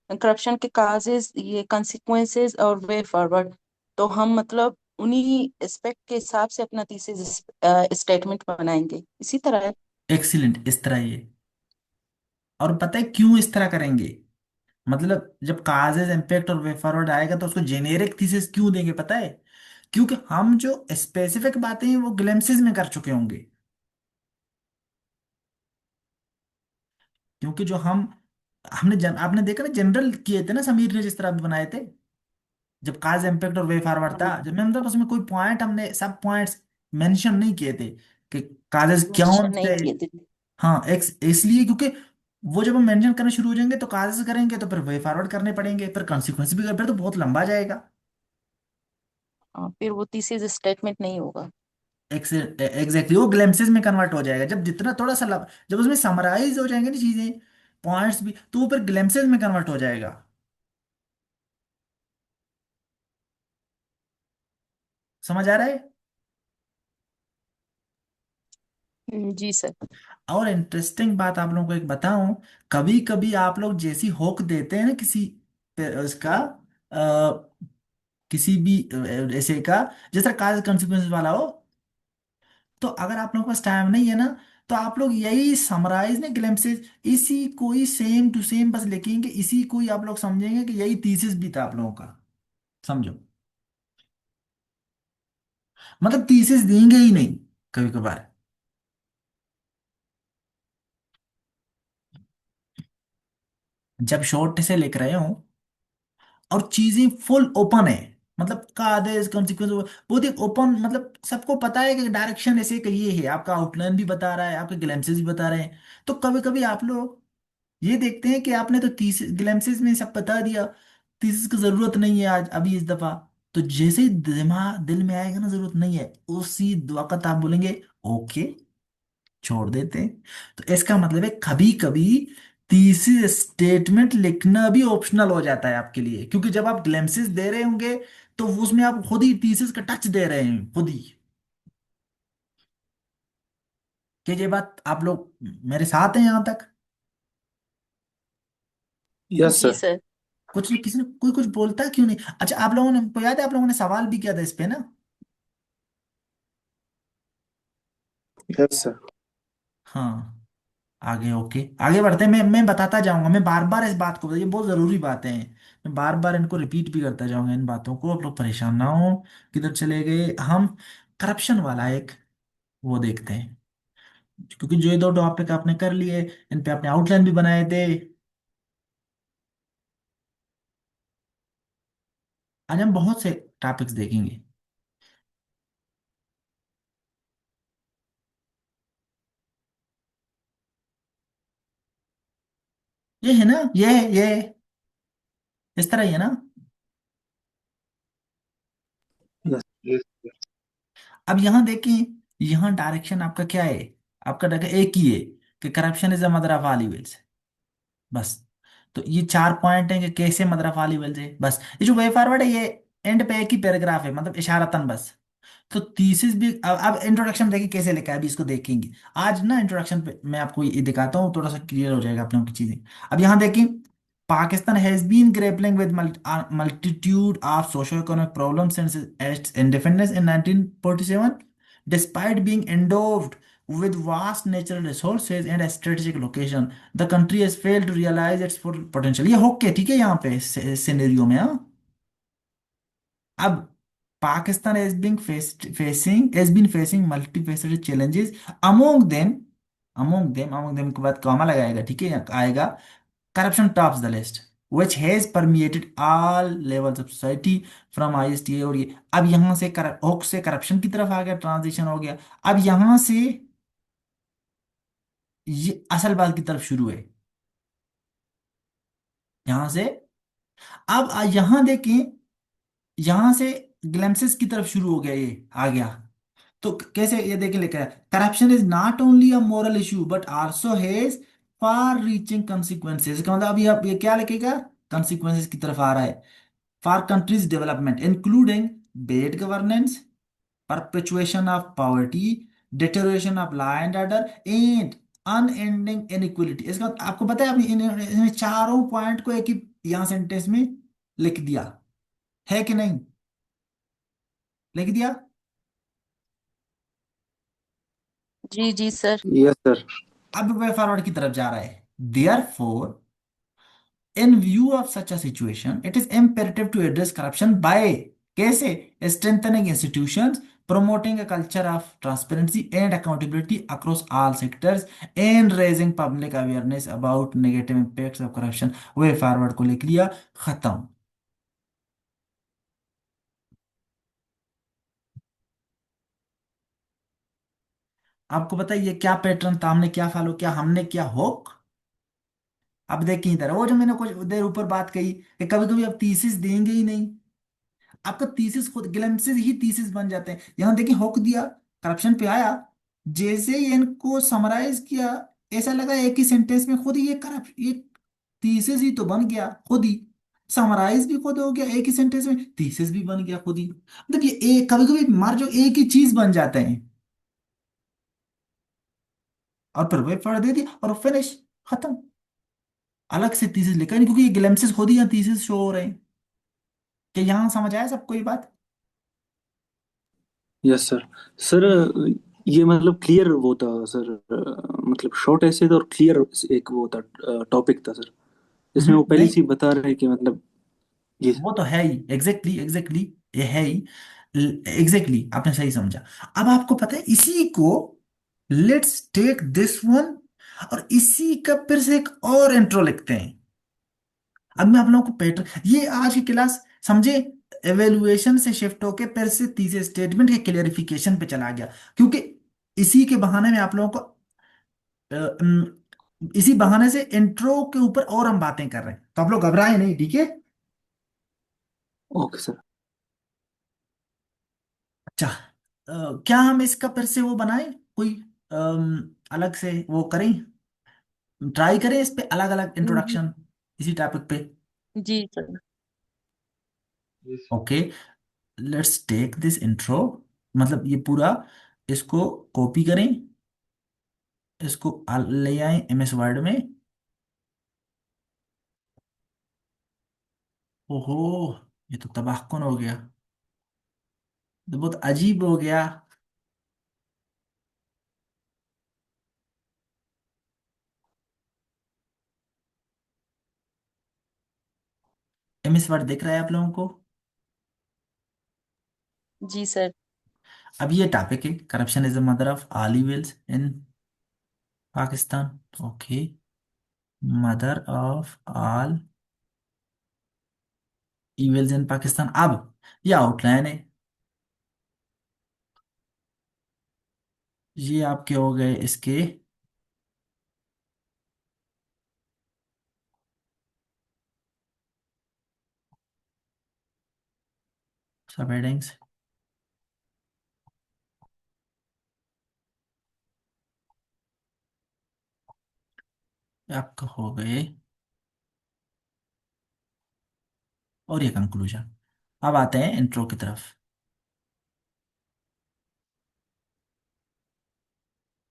करप्शन के काजेस, ये consequences और वे फॉरवर्ड, तो हम मतलब उन्हीं एस्पेक्ट के हिसाब से अपना थीसिस स्टेटमेंट बनाएंगे, इसी तरह है। एक्सीलेंट, इस तरह ही है। और पता है क्यों इस तरह करेंगे, मतलब जब काजेज इम्पैक्ट और वे फॉरवर्ड आएगा तो उसको जेनेरिक थीसिस क्यों देंगे पता है, क्योंकि हम जो स्पेसिफिक बातें हैं वो ग्लिम्सिस में कर चुके होंगे, क्योंकि जो आपने देखा ना जनरल किए थे ना समीर ने जिस तरह भी बनाए थे, जब काज इम्पैक्ट और वे फॉरवर्ड था, जब मैं मतलब उसमें कोई पॉइंट हमने सब पॉइंट्स मेंशन नहीं किए थे कि काजेज मेंशन कौन नहीं से। किए थे। हाँ इसलिए क्योंकि वो जब हम मेंशन करना शुरू हो जाएंगे तो काजेज करेंगे तो फिर वे फॉरवर्ड करने पड़ेंगे, फिर कॉन्सिक्वेंस भी कर, फिर तो बहुत लंबा जाएगा। फिर वो थीसिस स्टेटमेंट नहीं होगा। एग्जैक्टली वो ग्लिम्पसेस में कन्वर्ट हो जाएगा, जब जितना थोड़ा सा जब उसमें समराइज हो जाएंगे ना चीजें, पॉइंट्स भी, तो वो फिर ग्लिम्पसेस में कन्वर्ट हो जाएगा। समझ आ रहा है। जी सर। और इंटरेस्टिंग बात आप लोगों को एक बताऊं, कभी कभी आप लोग जैसी होक देते हैं ना किसी उसका किसी भी ऐसे का, जैसा काज कंसिक्वेंस वाला हो, तो अगर आप लोगों के पास टाइम नहीं है ना, तो आप लोग यही समराइज ने ग्लिम्पसेस इसी को ही सेम टू सेम बस लिखेंगे, इसी को ही आप लोग समझेंगे कि यही थीसिस भी था आप लोगों का, समझो, मतलब थीसिस देंगे ही नहीं कभी कभार, जब शॉर्ट से लिख रहे हो और चीजें फुल ओपन है, मतलब का आदेश कॉन्सिक्वेंस बहुत ही ओपन, मतलब सबको पता है कि डायरेक्शन ऐसे कि ये है, आपका आउटलाइन भी बता रहा है, आपके ग्लैम्सेस भी बता रहे हैं, तो कभी कभी आप लोग ये देखते हैं कि आपने तो तीस ग्लैम्सेस में सब बता दिया, थीसिस की जरूरत नहीं है आज अभी इस दफा, तो जैसे ही दिमाग दिल में आएगा ना जरूरत नहीं है, उसी वक्त आप बोलेंगे ओके, छोड़ देते हैं। तो इसका मतलब है कभी कभी तीसरी स्टेटमेंट लिखना भी ऑप्शनल हो जाता है आपके लिए, क्योंकि जब आप ग्लिम्सिस दे रहे होंगे तो उसमें आप खुद ही थीसिस का टच दे रहे हैं खुद ही, कि ये बात आप लोग मेरे साथ हैं यहां तक। यस जी सर। सर। कुछ नहीं, किसी ने कोई कुछ बोलता क्यों नहीं। अच्छा आप लोगों ने, को याद है आप लोगों ने सवाल भी किया था इस पे ना। Yes sir. हाँ आगे ओके, आगे बढ़ते हैं, मैं बताता जाऊंगा, मैं बार बार इस बात को, ये बहुत जरूरी बातें हैं, मैं बार बार इनको रिपीट भी करता जाऊंगा इन बातों को, आप लोग परेशान ना हो। किधर चले गए हम, करप्शन वाला एक वो देखते हैं, क्योंकि जो ये दो टॉपिक आपने कर लिए, इन पे आपने आउटलाइन भी बनाए थे, आज हम बहुत से टॉपिक्स देखेंगे। ये है ना, ये इस तरह ही है ना। यस। यस। अब यहाँ देखिए, यहाँ डायरेक्शन आपका क्या है, आपका डायरेक्शन एक ही है कि corruption is the mother of all evils, बस। तो ये चार पॉइंट हैं कि कैसे मदर ऑफ ऑल इविल्स है, बस। ये जो वे फॉरवर्ड है ये एंड पे एक ही पैराग्राफ है, मतलब इशारतन बस, तो थीसिस भी अब इंट्रोडक्शन देखिए कैसे लिखा है, अभी इसको देखेंगे आज ना। इंट्रोडक्शन पे मैं आपको ये दिखाता हूँ, थोड़ा सा क्लियर हो जाएगा अपने की चीजें। अब यहाँ देखिए, Pakistan has been grappling with multitude of socio economic problems since its independence in 1947, despite being endowed with vast natural resources and a strategic location, the country has failed to realize its full potential। ये होके ठीक है यहाँ पे scenario में, हाँ। अब Pakistan has been facing multifaceted challenges, among them among them के बाद कॉमा लगाएगा, ठीक है, यहाँ आएगा। corruption tops the list, which has permeated all levels of society from ISTA। और ये अब यहाँ से होक से करप्शन की तरफ आ गया, ट्रांजिशन हो गया। अब यहाँ से ये असल बात की तरफ शुरू है, यहाँ से। अब यहाँ देखें, यहाँ से ग्लैम्सेस की तरफ शुरू हो गया, ये आ गया। तो कैसे ये देखिए लिखा है, corruption is not only a moral issue but also has far reaching consequences। इसका मतलब अभी आप ये क्या लिखेगा, consequences की तरफ आ रहा है। For countries development including bed governance, perpetuation of poverty, deterioration of law and order and unending inequality। इसका मतलब आपको पता है, आपने इन चारों पॉइंट को एक ही यहाँ सेंटेंस में लिख दिया है कि नहीं, लिख दिया। जी जी सर। Yes sir. अब वे फॉरवर्ड की तरफ जा रहा है। Therefore, in view of such a situation, it is imperative to address corruption by कैसे, strengthening institutions, promoting a culture of transparency and accountability across all sectors, and raising public awareness about negative impacts of corruption। Way forward को लिख लिया, खत्म। आपको पता है ये क्या पैटर्न था, हमने क्या फॉलो किया, हमने क्या होक। अब देखिए इधर, वो जो मैंने कुछ देर ऊपर बात कही कि कभी कभी आप थीसिस देंगे ही नहीं, आपका थीसिस खुद ग्लिम्पसेस ही थीसिस बन जाते हैं। यहां देखिए हुक दिया, करप्शन पे आया, जैसे ही इनको समराइज किया, ऐसा लगा एक ही सेंटेंस में खुद ही ये करप्शन, ये थीसिस ही तो बन गया खुद ही। समराइज भी खुद हो गया एक ही सेंटेंस में, थीसिस भी बन गया खुद ही। मतलब ये एक कभी कभी मार जो एक ही चीज बन जाते हैं, और फिर वही पढ़ दे दिया और फिनिश, खत्म। अलग से थीसिस लिखा नहीं, क्योंकि ये ग्लिम्पसेस खुद ही यहाँ थीसिस शो हो रहे हैं। कि यहाँ समझ आया सबको ये बात। Yes sir. सर ये मतलब क्लियर वो था सर, मतलब शॉर्ट ऐसे था और क्लियर एक वो था, टॉपिक था सर, इसमें वो पहले नहीं, से ही बता रहे हैं कि मतलब ये। वो तो है ही, एग्जैक्टली एग्जैक्टली, ये है ही, एग्जैक्टली आपने सही समझा। अब आपको पता है इसी को, लेट्स टेक दिस वन, और इसी का फिर से एक और इंट्रो लिखते हैं। अब मैं आप लोगों को पैटर्न, ये आज की क्लास समझे, एवेल्युएशन से शिफ्ट होके फिर से तीसरे स्टेटमेंट के क्लियरिफिकेशन पे चला गया, क्योंकि इसी के बहाने में आप लोगों को इसी बहाने से इंट्रो के ऊपर और हम बातें कर रहे हैं, तो आप लोग घबराए नहीं, ठीक है। Okay sir. अच्छा, क्या हम इसका फिर से वो बनाएं, कोई अलग से वो करें, ट्राई करें इस पे अलग अलग जी इंट्रोडक्शन इसी टॉपिक पे। जी sir. Yes। Okay, let's take this intro, मतलब ये पूरा, इसको कॉपी करें, इसको ले आए MS वर्ड में। ओहो, ये तो तबाहकुन हो गया, तो बहुत अजीब हो गया। MS वर्ड दिख रहा है आप लोगों को। जी सर। अब ये टॉपिक है, corruption is the mother of all evils in Pakistan. Okay, mother of all evils in Pakistan. अब ये आउटलाइन है, ये आपके हो गए इसके सब हेडिंग्स, आपका हो गए, और ये कंक्लूजन। अब आते हैं इंट्रो की तरफ।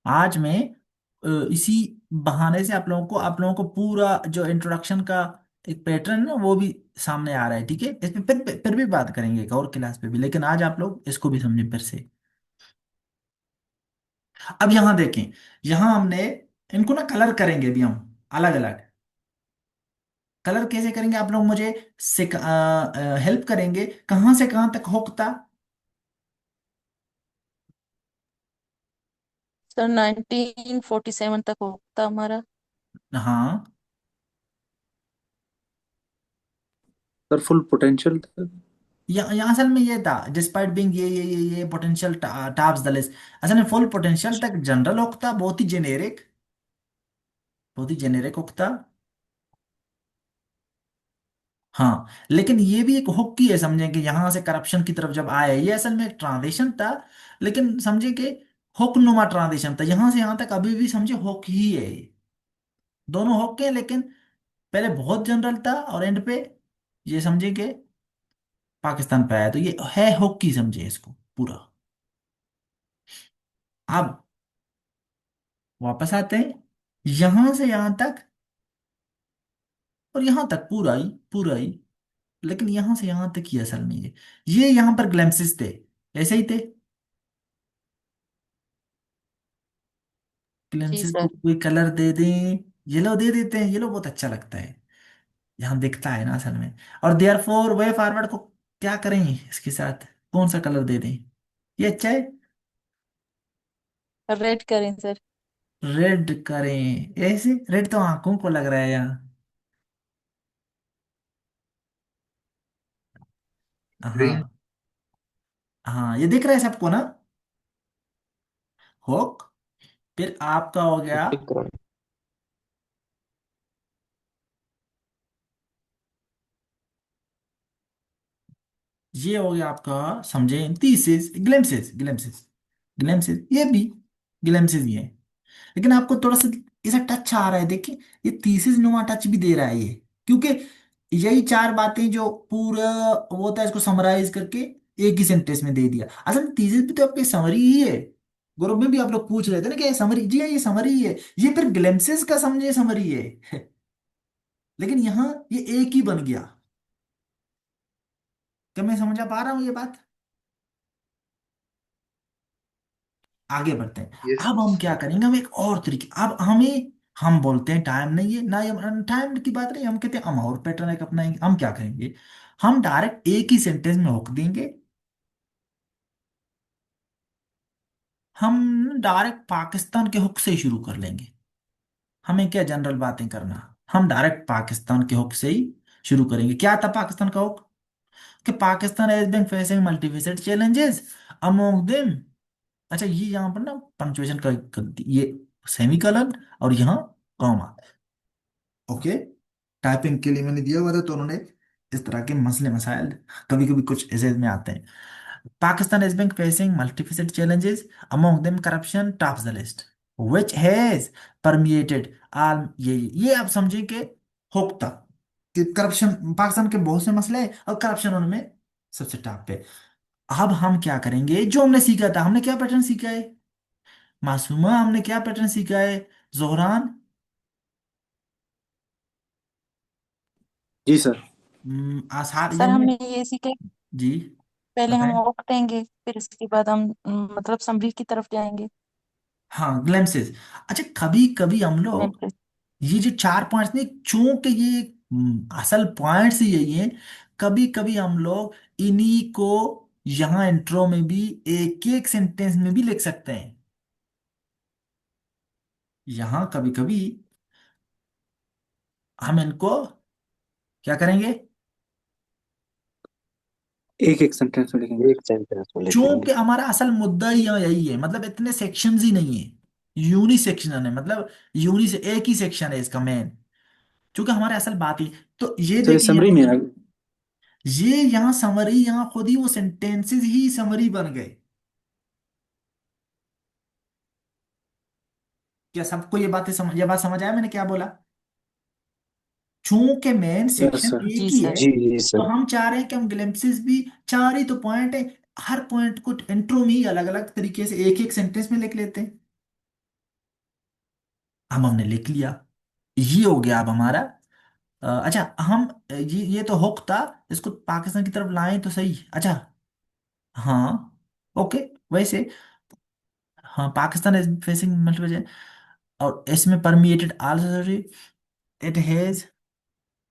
आज मैं इसी बहाने से आप लोगों को पूरा जो इंट्रोडक्शन का एक पैटर्न है ना वो भी सामने आ रहा है, ठीक है। इसमें फिर भी बात करेंगे एक और क्लास पे भी, लेकिन आज आप लोग इसको भी समझें फिर से। अब यहाँ देखें, यहाँ हमने इनको ना कलर करेंगे भी हम अलग अलग। कलर कैसे करेंगे आप लोग मुझे हेल्प करेंगे, कहाँ से कहाँ तक होता। सर 1947 तक होता हमारा। हाँ, सर फुल पोटेंशियल था। यहाँ असल में ये था, डिस्पाइट बिंग ये पोटेंशियल टाप्स द लिस्ट। असल में फुल पोटेंशियल तक जनरल होता, बहुत ही जेनेरिक होता। हाँ, लेकिन ये भी एक हुक की है, समझे कि यहाँ से करप्शन की तरफ जब आया, ये असल में एक ट्रांजिशन था। लेकिन समझे कि हुक नुमा ट्रांजिशन था, यहाँ से यहाँ तक अभी भी समझे हुक ही है ये। दोनों हुक है, लेकिन पहले बहुत जनरल था और एंड पे ये समझे कि पाकिस्तान पे आया, तो ये है हुक की, समझे इसको पूरा। अब वापस आते हैं, यहां से यहां तक और यहां तक पूरा ही। लेकिन यहां से यहां तक ही असल में ये यहां पर ग्लैम्सिस थे, ऐसे ही थे। जी ग्लैम्सिस को सर। कोई कलर दे दें, येलो दे देते हैं, येलो बहुत अच्छा लगता है, यहाँ दिखता है ना असल में। और देयर फोर वे फॉरवर्ड को क्या करें, इसके साथ कौन सा कलर दे दें, ये अच्छा है। रेड करें सर। रेड करें, ऐसे रेड तो आंखों को लग रहा है यहाँ। ग्रीन। हाँ, हाँ, ये दिख रहा है सबको ना, होक। फिर आपका हो गया, टिक रहा है। ये हो गया आपका, समझे, थीसिस, ग्लिम्सिस, ग्लिम्सिस, ग्लिम्सिस, ये भी ग्लिम्सिस ही है। लेकिन आपको थोड़ा सा ऐसा टच आ रहा है, देखिए, ये थीसिस नुमा टच भी दे रहा है ये, क्योंकि यही चार बातें जो पूरा वो होता है, इसको समराइज करके एक ही सेंटेंस में दे दिया। असल में थीसिस भी तो आपकी समरी ही है। ग्रुप में भी आप लोग पूछ रहे थे ना कि ये समरी, जी हाँ ये समरी ही है, ये फिर ग्लिम्सिस का समझे समरी है। लेकिन यहाँ ये एक ही बन गया। क्या मैं समझा पा रहा हूँ ये बात। आगे बढ़ते हैं। यस अब हम क्या करेंगे, हम एक और तरीके, अब हम बोलते हैं टाइम नहीं है ना, ये टाइम की बात नहीं, हम कहते हैं हम और पैटर्न एक अपनाएंगे। हम क्या करेंगे, हम डायरेक्ट एक ही सेंटेंस में होक देंगे। हम डायरेक्ट पाकिस्तान के हुक से ही शुरू कर लेंगे। हमें क्या जनरल बातें करना, हम डायरेक्ट पाकिस्तान के हुक से ही शुरू करेंगे। क्या था पाकिस्तान का हुक, कि Pakistan has been facing multifaceted challenges, among them. अच्छा, ये यहाँ पर ना पंक्चुएशन ये सेमीकॉलन और यहाँ कॉमा, ओके। टाइपिंग के लिए मैंने दिया हुआ था, तो उन्होंने इस तरह के मसले मसाइल कभी कभी कुछ ऐसे में आते हैं। Pakistan is being facing multifaceted challenges, among them corruption tops the list which has permeated all. ये आप समझिए कि होक्ता कि करप्शन, पाकिस्तान के बहुत से मसले हैं और करप्शन उनमें सबसे टॉप पे। अब हम क्या करेंगे, जो हमने सीखा था, हमने क्या पैटर्न सीखा है मासूमा, हमने क्या पैटर्न सीखा है जोहरान, जी सर। आसार, ये सर हमने। हमने ये सीखा है, जी, पहले हम बताएं। वॉक देंगे फिर उसके बाद हम मतलब समरी की तरफ जाएंगे। हाँ, ग्लैम्सेस। अच्छा, कभी कभी हम लोग नेमप्लेस। ये जो चार पॉइंट्स नहीं, चूंकि ये असल पॉइंट्स ही यही हैं, कभी कभी हम लोग इन्हीं को यहाँ इंट्रो में भी एक एक सेंटेंस में भी लिख सकते हैं। यहाँ कभी कभी हम इनको क्या करेंगे, एक एक सेंटेंस में लिखेंगे। एक सेंटेंस में लिख लेंगे। चूंकि हमारा असल मुद्दा ही यहाँ यही है, मतलब इतने सेक्शंस ही नहीं है, यूनि सेक्शन है, मतलब यूनि से एक ही सेक्शन है इसका मेन, क्योंकि हमारे असल बात ही। तो ये सर ये देखिए समरी यहाँ में पर, आ ये यहाँ समरी, यहाँ खुद ही वो सेंटेंसेस ही समरी बन गए। क्या सबको ये बात समझ आया मैंने क्या बोला। चूंकि मेन यस सेक्शन सर। एक जी ही सर। है, जी जी तो सर। हम चाह रहे हैं कि हम ग्लिम्पसेस भी, चार ही तो पॉइंट है, हर पॉइंट को इंट्रो में ही अलग अलग तरीके से एक एक सेंटेंस में लिख लेते हैं। हमने लिख लिया। ये हो गया अब हमारा। अच्छा हम ये तो हुक था, इसको पाकिस्तान की तरफ लाएं तो सही। अच्छा हाँ ओके। वैसे हाँ पाकिस्तान इज फेसिंग मल्टीपल, और इसमें permeated also, it has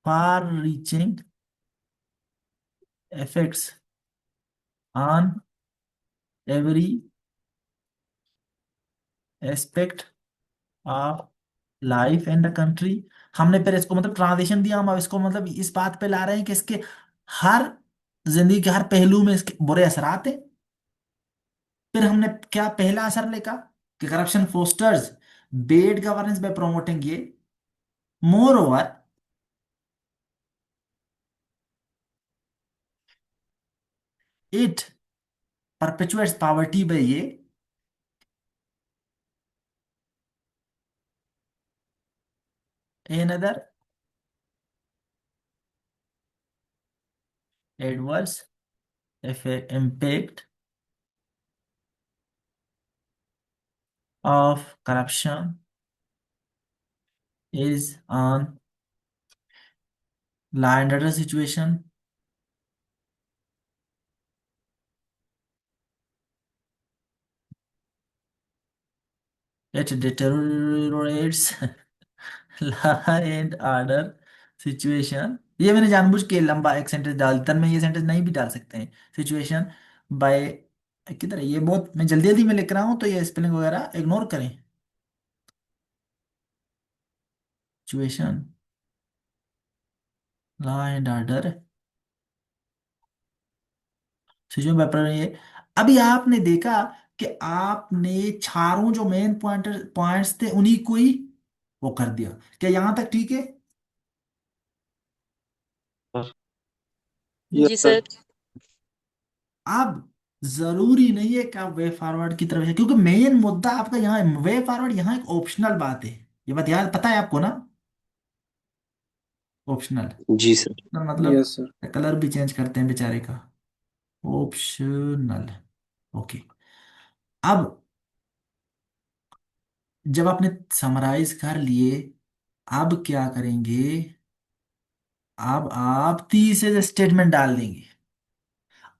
far reaching effects on every aspect of life and the country. हमने फिर इसको मतलब ट्रांजिशन दिया, हम अब इसको मतलब इस बात पे ला रहे हैं कि इसके हर जिंदगी के हर पहलू में इसके बुरे असरात हैं। फिर हमने क्या पहला असर लिखा कि corruption fosters bad governance by promoting ये, moreover it perpetuates poverty by ये, another adverse impact of corruption is on law and order situation. It deteriorates law and order situation। ये मैंने जानबूझ के लंबा एक सेंटेंस डाल दिया, मैं ये सेंटेंस नहीं भी डाल सकते हैं। सिचुएशन बाय, किधर है ये, बहुत मैं जल्दी जल्दी में लिख रहा हूँ तो ये स्पेलिंग वगैरह इग्नोर करें। Situation law and order situation paper ये। अभी आपने देखा कि आपने चारों जो मेन पॉइंट्स थे उन्हीं को ही वो कर दिया। क्या यहां तक ठीक है? यस जी सर। सर। अब जरूरी नहीं है कि आप वे फॉरवर्ड की तरफ है, क्योंकि मेन मुद्दा आपका यहाँ है। वे फॉरवर्ड यहाँ एक ऑप्शनल बात है, ये बात याद पता है आपको ना? ऑप्शनल जी सर। मतलब यस सर। कलर भी चेंज करते हैं बेचारे का। ऑप्शनल। ओके। अब जब आपने समराइज कर लिए, अब क्या करेंगे? अब आप तीसरे स्टेटमेंट डाल देंगे।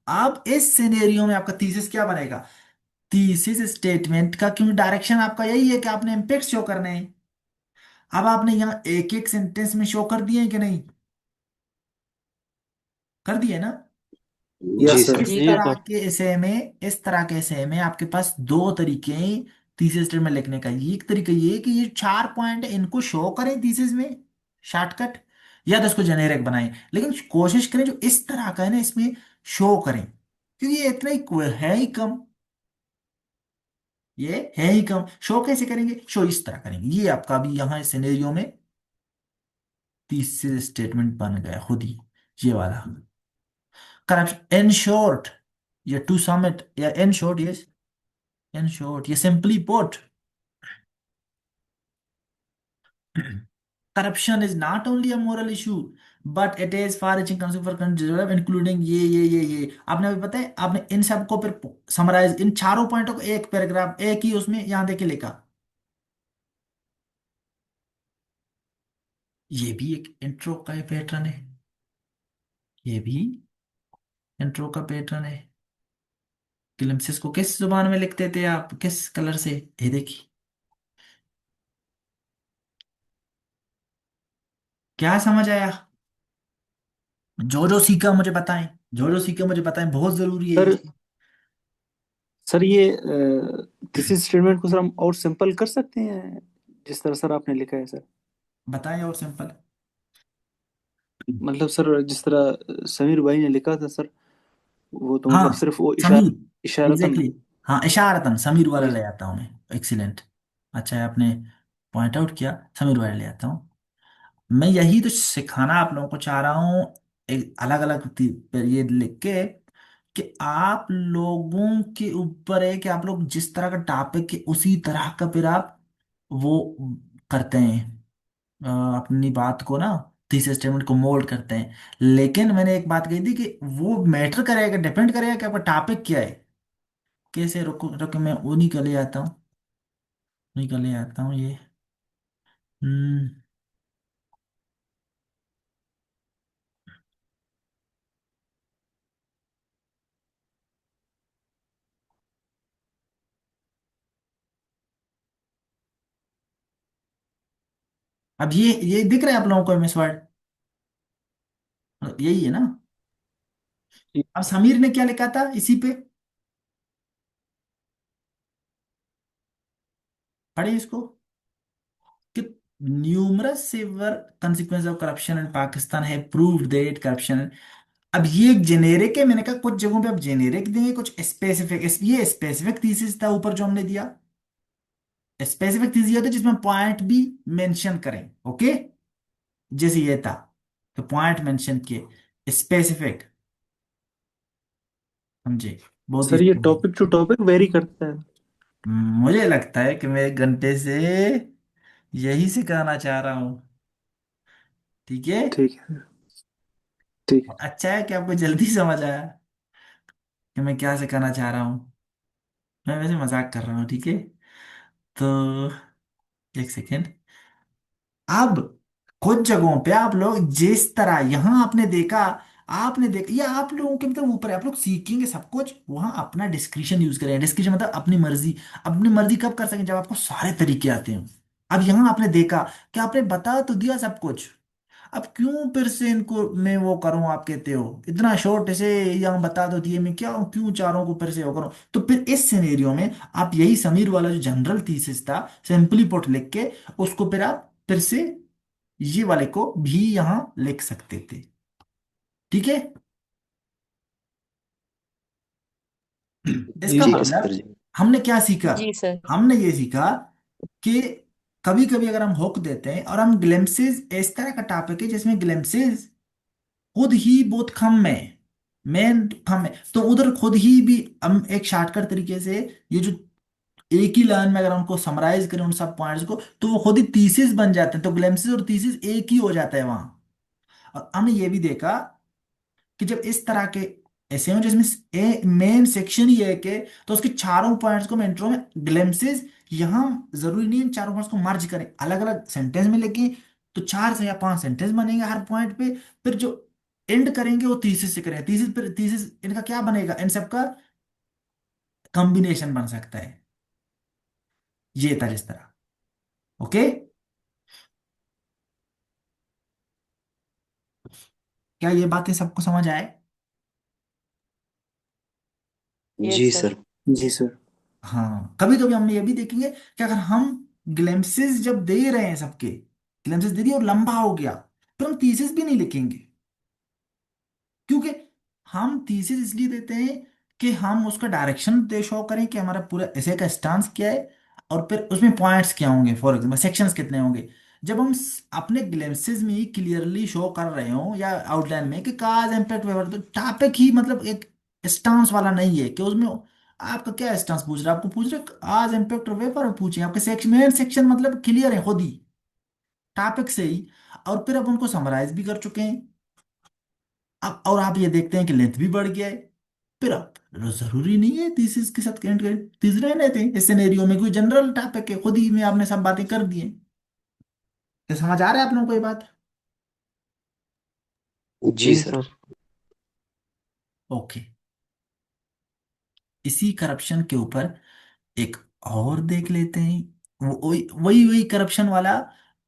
अब इस सिनेरियो में आपका थीसिस क्या बनेगा? थीसिस स्टेटमेंट का, क्योंकि डायरेक्शन आपका यही है कि आपने इम्पैक्ट शो करने हैं। अब आपने यहाँ एक एक सेंटेंस में शो कर दिए हैं कि नहीं? कर दिए ना? जी यस अब सर। सर। इस जी तरह के ऐसे में, इस तरह के ऐसे में आपके पास दो तरीके हैं थीसिस स्टेटमेंट लिखने का। ये एक तरीका ये है कि ये चार पॉइंट इनको शो करें थीसिस में शॉर्टकट, या तो इसको जेनेरिक बनाएं, लेकिन कोशिश करें जो इस तरह का है ना इसमें शो करें, क्योंकि ये इतना ही है ही कम। ये है ही कम। शो कैसे करेंगे? शो इस तरह करेंगे। ये आपका भी यहाँ सिनेरियो में तीसरे स्टेटमेंट बन गया खुद ही, ये वाला। करप्शन इन शॉर्ट, या टू सम इट, या in short, yes in short, या simply put, corruption is not only a moral issue but it is far reaching concept including ये। आपने अभी पता है, आपने इन सबको फिर समराइज, इन चारों पॉइंटों को एक पैराग्राफ एक ही उसमें यहां देके लिखा। ये भी एक इंट्रो का पैटर्न है, ये भी इंट्रो का पैटर्न है। ग्लिम्सिस को किस जुबान में लिखते थे आप, किस कलर से? ये देखिए, क्या समझ आया? जो जो सीखा मुझे बताएं, जो जो सीखा मुझे बताएं, बहुत जरूरी है सर ये। सर ये थीसिस स्टेटमेंट को सर हम और सिंपल कर सकते हैं जिस तरह सर आपने लिखा है सर। बताएं और सिंपल। मतलब सर जिस तरह समीर भाई ने लिखा था सर, वो तो मतलब हाँ सिर्फ वो समीर, इशारतन। एग्जैक्टली। हाँ इशारतन समीर वाला जी ले आता हूँ मैं, एक्सीलेंट। अच्छा है आपने पॉइंट आउट किया, समीर वाला ले आता हूँ। मैं यही तो सिखाना आप लोगों को चाह रहा हूँ, एक अलग अलग ये लिख के, कि आप लोगों के ऊपर है कि आप लोग जिस तरह का टॉपिक है उसी तरह का फिर आप वो करते हैं, अपनी बात को ना, थीसिस स्टेटमेंट को मोल्ड करते हैं। लेकिन मैंने एक बात कही थी कि वो मैटर करेगा, डिपेंड करेगा कि आपका टॉपिक क्या है। कैसे, रुको रुको मैं उन्हीं का ले आता हूँ, उन्हीं का ले आता हूँ ये। हम्म, अब ये दिख रहा है आप लोगों को एमएस वर्ड, यही है ना? अब समीर ने क्या लिखा था इसी पे, पढ़े इसको, कि numerous severe consequences of corruption in Pakistan है प्रूव्ड दैट करप्शन। अब ये एक जेनेरिक है, मैंने कहा कुछ जगहों पे आप जेनेरिक देंगे, कुछ स्पेसिफिक, ये स्पेसिफिक थीसिस था ऊपर जो हमने दिया, स्पेसिफिक थीसिस ये होता है जिसमें पॉइंट भी मेंशन करें, ओके, जैसे ये था, तो पॉइंट मेंशन किए स्पेसिफिक, समझे, बहुत ही सर ये टॉपिक टू टॉपिक वेरी करता है। मुझे लगता है कि मैं 1 घंटे से यही सिखाना चाह रहा हूँ, ठीक है। ठीक है। ठीक। अच्छा है कि आपको जल्दी समझ आया कि मैं क्या सिखाना चाह रहा हूँ। मैं वैसे मजाक कर रहा हूँ, ठीक है। तो एक सेकेंड। अब कुछ जगहों पे आप लोग जिस तरह यहां आपने देखा, ये आप लोगों के मतलब ऊपर है, आप लोग सीखेंगे सब कुछ, वहां अपना डिस्क्रिप्शन यूज करें, डिस्क्रिप्शन मतलब अपनी मर्जी। अपनी मर्जी कब कर सकें, जब आपको सारे तरीके आते हैं। अब यहां आपने देखा कि आपने बता तो दिया सब कुछ, अब क्यों फिर से इनको मैं वो करूं, आप कहते हो इतना शॉर्ट से यहाँ बता दो दिए, मैं क्या क्यों चारों को फिर से वो करूं। तो फिर इस सिनेरियो में आप यही समीर वाला जो जनरल थीसिस था सिंपली पुट लिख के, उसको फिर आप फिर से ये वाले को भी यहां लिख सकते थे, ठीक है। जी इसका हाँ सर मतलब जी। हमने क्या सीखा, जी सर। हमने ये सीखा कि कभी कभी अगर हम हुक देते हैं और हम ग्लिम्पसेस, इस तरह का टॉपिक है जिसमें ग्लिम्पसेस खुद ही बहुत कम है, मेन कम है, तो उधर खुद ही भी हम एक शॉर्टकट तरीके से ये जो एक ही लाइन में अगर हमको समराइज करें उन सब पॉइंट्स को, तो वो खुद ही थीसिस बन जाते हैं, तो ग्लिम्पसेस और थीसिस एक ही हो जाता है वहां। और हमने ये भी देखा कि जब इस तरह के ऐसे हो जिसमें मेन सेक्शन ही है कि, तो उसके चारों पॉइंट्स को मैं इंट्रो में ग्लिम्पसेस, यहाँ जरूरी नहीं इन चारों पॉइंट्स को मर्ज करें अलग अलग सेंटेंस में लेके, तो 4 से या 5 सेंटेंस बनेंगे हर पॉइंट पे, फिर जो एंड करेंगे वो थीसिस से करेंगे, थीसिस फिर थीसिस इनका क्या बनेगा, इन सबका कॉम्बिनेशन बन सकता है, ये था जिस तरह, ओके। क्या ये बातें सबको समझ आए? यस जी सर। सर। जी सर। हाँ, कभी कभी हम ये भी देखेंगे कि अगर हम ग्लिम्पसेस जब दे रहे हैं सबके, ग्लिम्पसेस दे दिए और लंबा हो गया, फिर हम थीसिस भी नहीं लिखेंगे, क्योंकि हम थीसिस इसलिए देते हैं कि हम उसका डायरेक्शन दे शो करें कि हमारा पूरा ऐसे का स्टांस क्या है, और फिर उसमें पॉइंट्स क्या होंगे, फॉर एग्जाम्पल सेक्शंस कितने होंगे। जब हम अपने ग्लिम्पसेस में ही क्लियरली शो कर रहे हो या आउटलाइन में कि काज इम्पैक्ट वेवर, तो टॉपिक ही मतलब एक स्टांस वाला नहीं है कि उसमें आपका क्या स्टांस पूछ रहा है, आपको पूछ रहे आज इम्पैक्ट वेवर पूछे, आपके सेक्शन मेन सेक्शन मतलब क्लियर है खुद ही टॉपिक से ही, और फिर अब उनको समराइज भी कर चुके हैं। अब और आप ये देखते हैं कि लेंथ भी बढ़ गया है, फिर अब जरूरी नहीं है थीसिस के साथ कनेक्ट करें, तीसरे रहने थे इस सिनेरियो में कोई जनरल टॉपिक है, खुद ही में आपने सब बातें कर दी हैं। तो समझ आ रहा है आप लोगों को ये बात? जी जी सर। सर। ओके, इसी करप्शन के ऊपर एक और देख लेते हैं, वो वही वही वही करप्शन वाला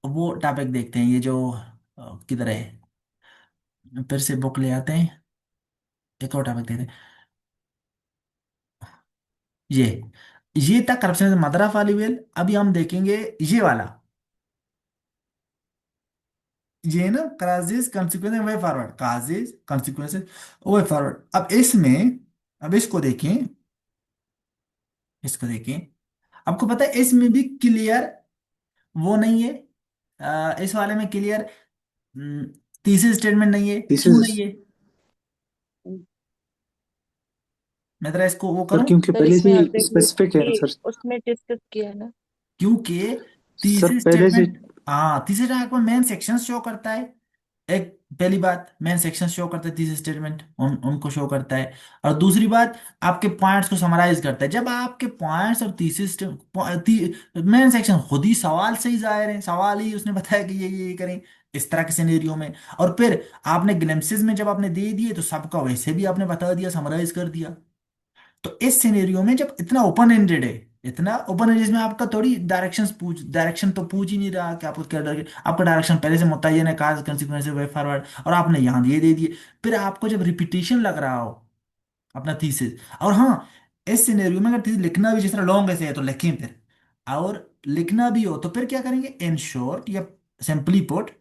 वो टॉपिक देखते हैं, ये जो किधर है, फिर से बुक ले आते हैं, एक और टॉपिक देखते हैं। ये ये था corruption mother of all evil. अभी हम देखेंगे ये वाला, ये ना causes consequences way forward, causes consequences way forward. अब इसमें, अब इसको देखें, आपको पता है इसमें भी क्लियर वो नहीं है, इस वाले में क्लियर तीसरी स्टेटमेंट नहीं है, दिस क्यों इज। नहीं है? मैं जरा इसको वो सर करूं, क्योंकि सर पहले इसमें से स्पेसिफिक है ऑलरेडी सर। उसमें डिस्कस किया है ना। क्योंकि सर तीसरी पहले से। स्टेटमेंट, हाँ तीसरी स्टेटमेंट मेन सेक्शन शो करता है, एक पहली बात मेन सेक्शन शो करता है, थीसिस स्टेटमेंट उनको शो करता है। और दूसरी बात आपके पॉइंट्स को समराइज करता है। जब आपके पॉइंट्स और थीसिस मेन सेक्शन खुद ही सवाल से ही जाहिर है, सवाल ही उसने बताया कि ये करें इस तरह के सिनेरियो में। और फिर आपने ग्लिम्पसेस में जब आपने दे दिए तो सबका वैसे भी आपने बता दिया, समराइज कर दिया। तो इस सिनेरियो में जब इतना ओपन एंडेड है, इतना ओपन एंडेड, जिसमें आपका थोड़ी डायरेक्शन तो पूछ ही नहीं रहा कि आपको क्या आपका डायरेक्शन पहले से मुतय्यन है, काज कंसिक्वेंस वे फॉरवर्ड, और आपने यहाँ ये दे दिए। फिर आपको जब रिपीटेशन लग रहा हो अपना थीसिस, और हाँ, इस सिनेरियो में अगर थीसिस लिखना भी जिस तरह लॉन्ग ऐसे है तो लिखें फिर, और लिखना भी हो तो फिर क्या करेंगे, इन शॉर्ट या सिंपली पुट।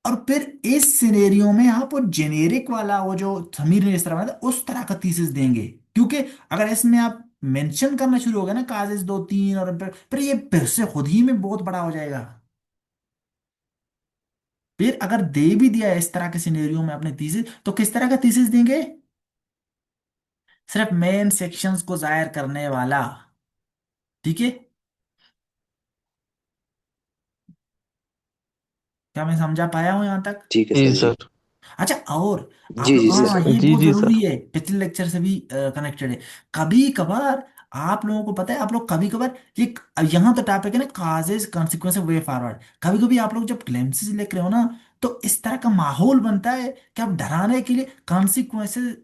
और फिर इस सिनेरियो में आप वो जेनेरिक वाला, वो जो समीर ने इस तरह बनाया था, उस तरह का थीसिस देंगे। क्योंकि अगर इसमें आप मेंशन करना शुरू हो गए ना काजेस दो तीन, और फिर ये फिर से खुद ही में बहुत बड़ा हो जाएगा। फिर अगर दे भी दिया इस तरह के सिनेरियो में अपने थीसिस, तो किस तरह का थीसिस देंगे, सिर्फ मेन सेक्शंस को जाहिर करने वाला। ठीक है, क्या मैं समझा पाया हूं यहां तक? ठीक है जी सर जी। सर। अच्छा, और आप जी लोग, जी हाँ, सर। ये जी बहुत जी जरूरी सर। है, पिछले लेक्चर से भी कनेक्टेड है। कभी कभार आप लोगों को पता है, आप लोग कभी कभार ये, यहाँ तो टॉपिक है ना काजेस कॉन्सिक्वेंस वे फॉरवर्ड, कभी कभी आप लोग जब ग्लिम्पसेस लिख रहे हो ना, तो इस तरह का माहौल बनता है कि आप डराने के लिए कॉन्सिक्वेंसेस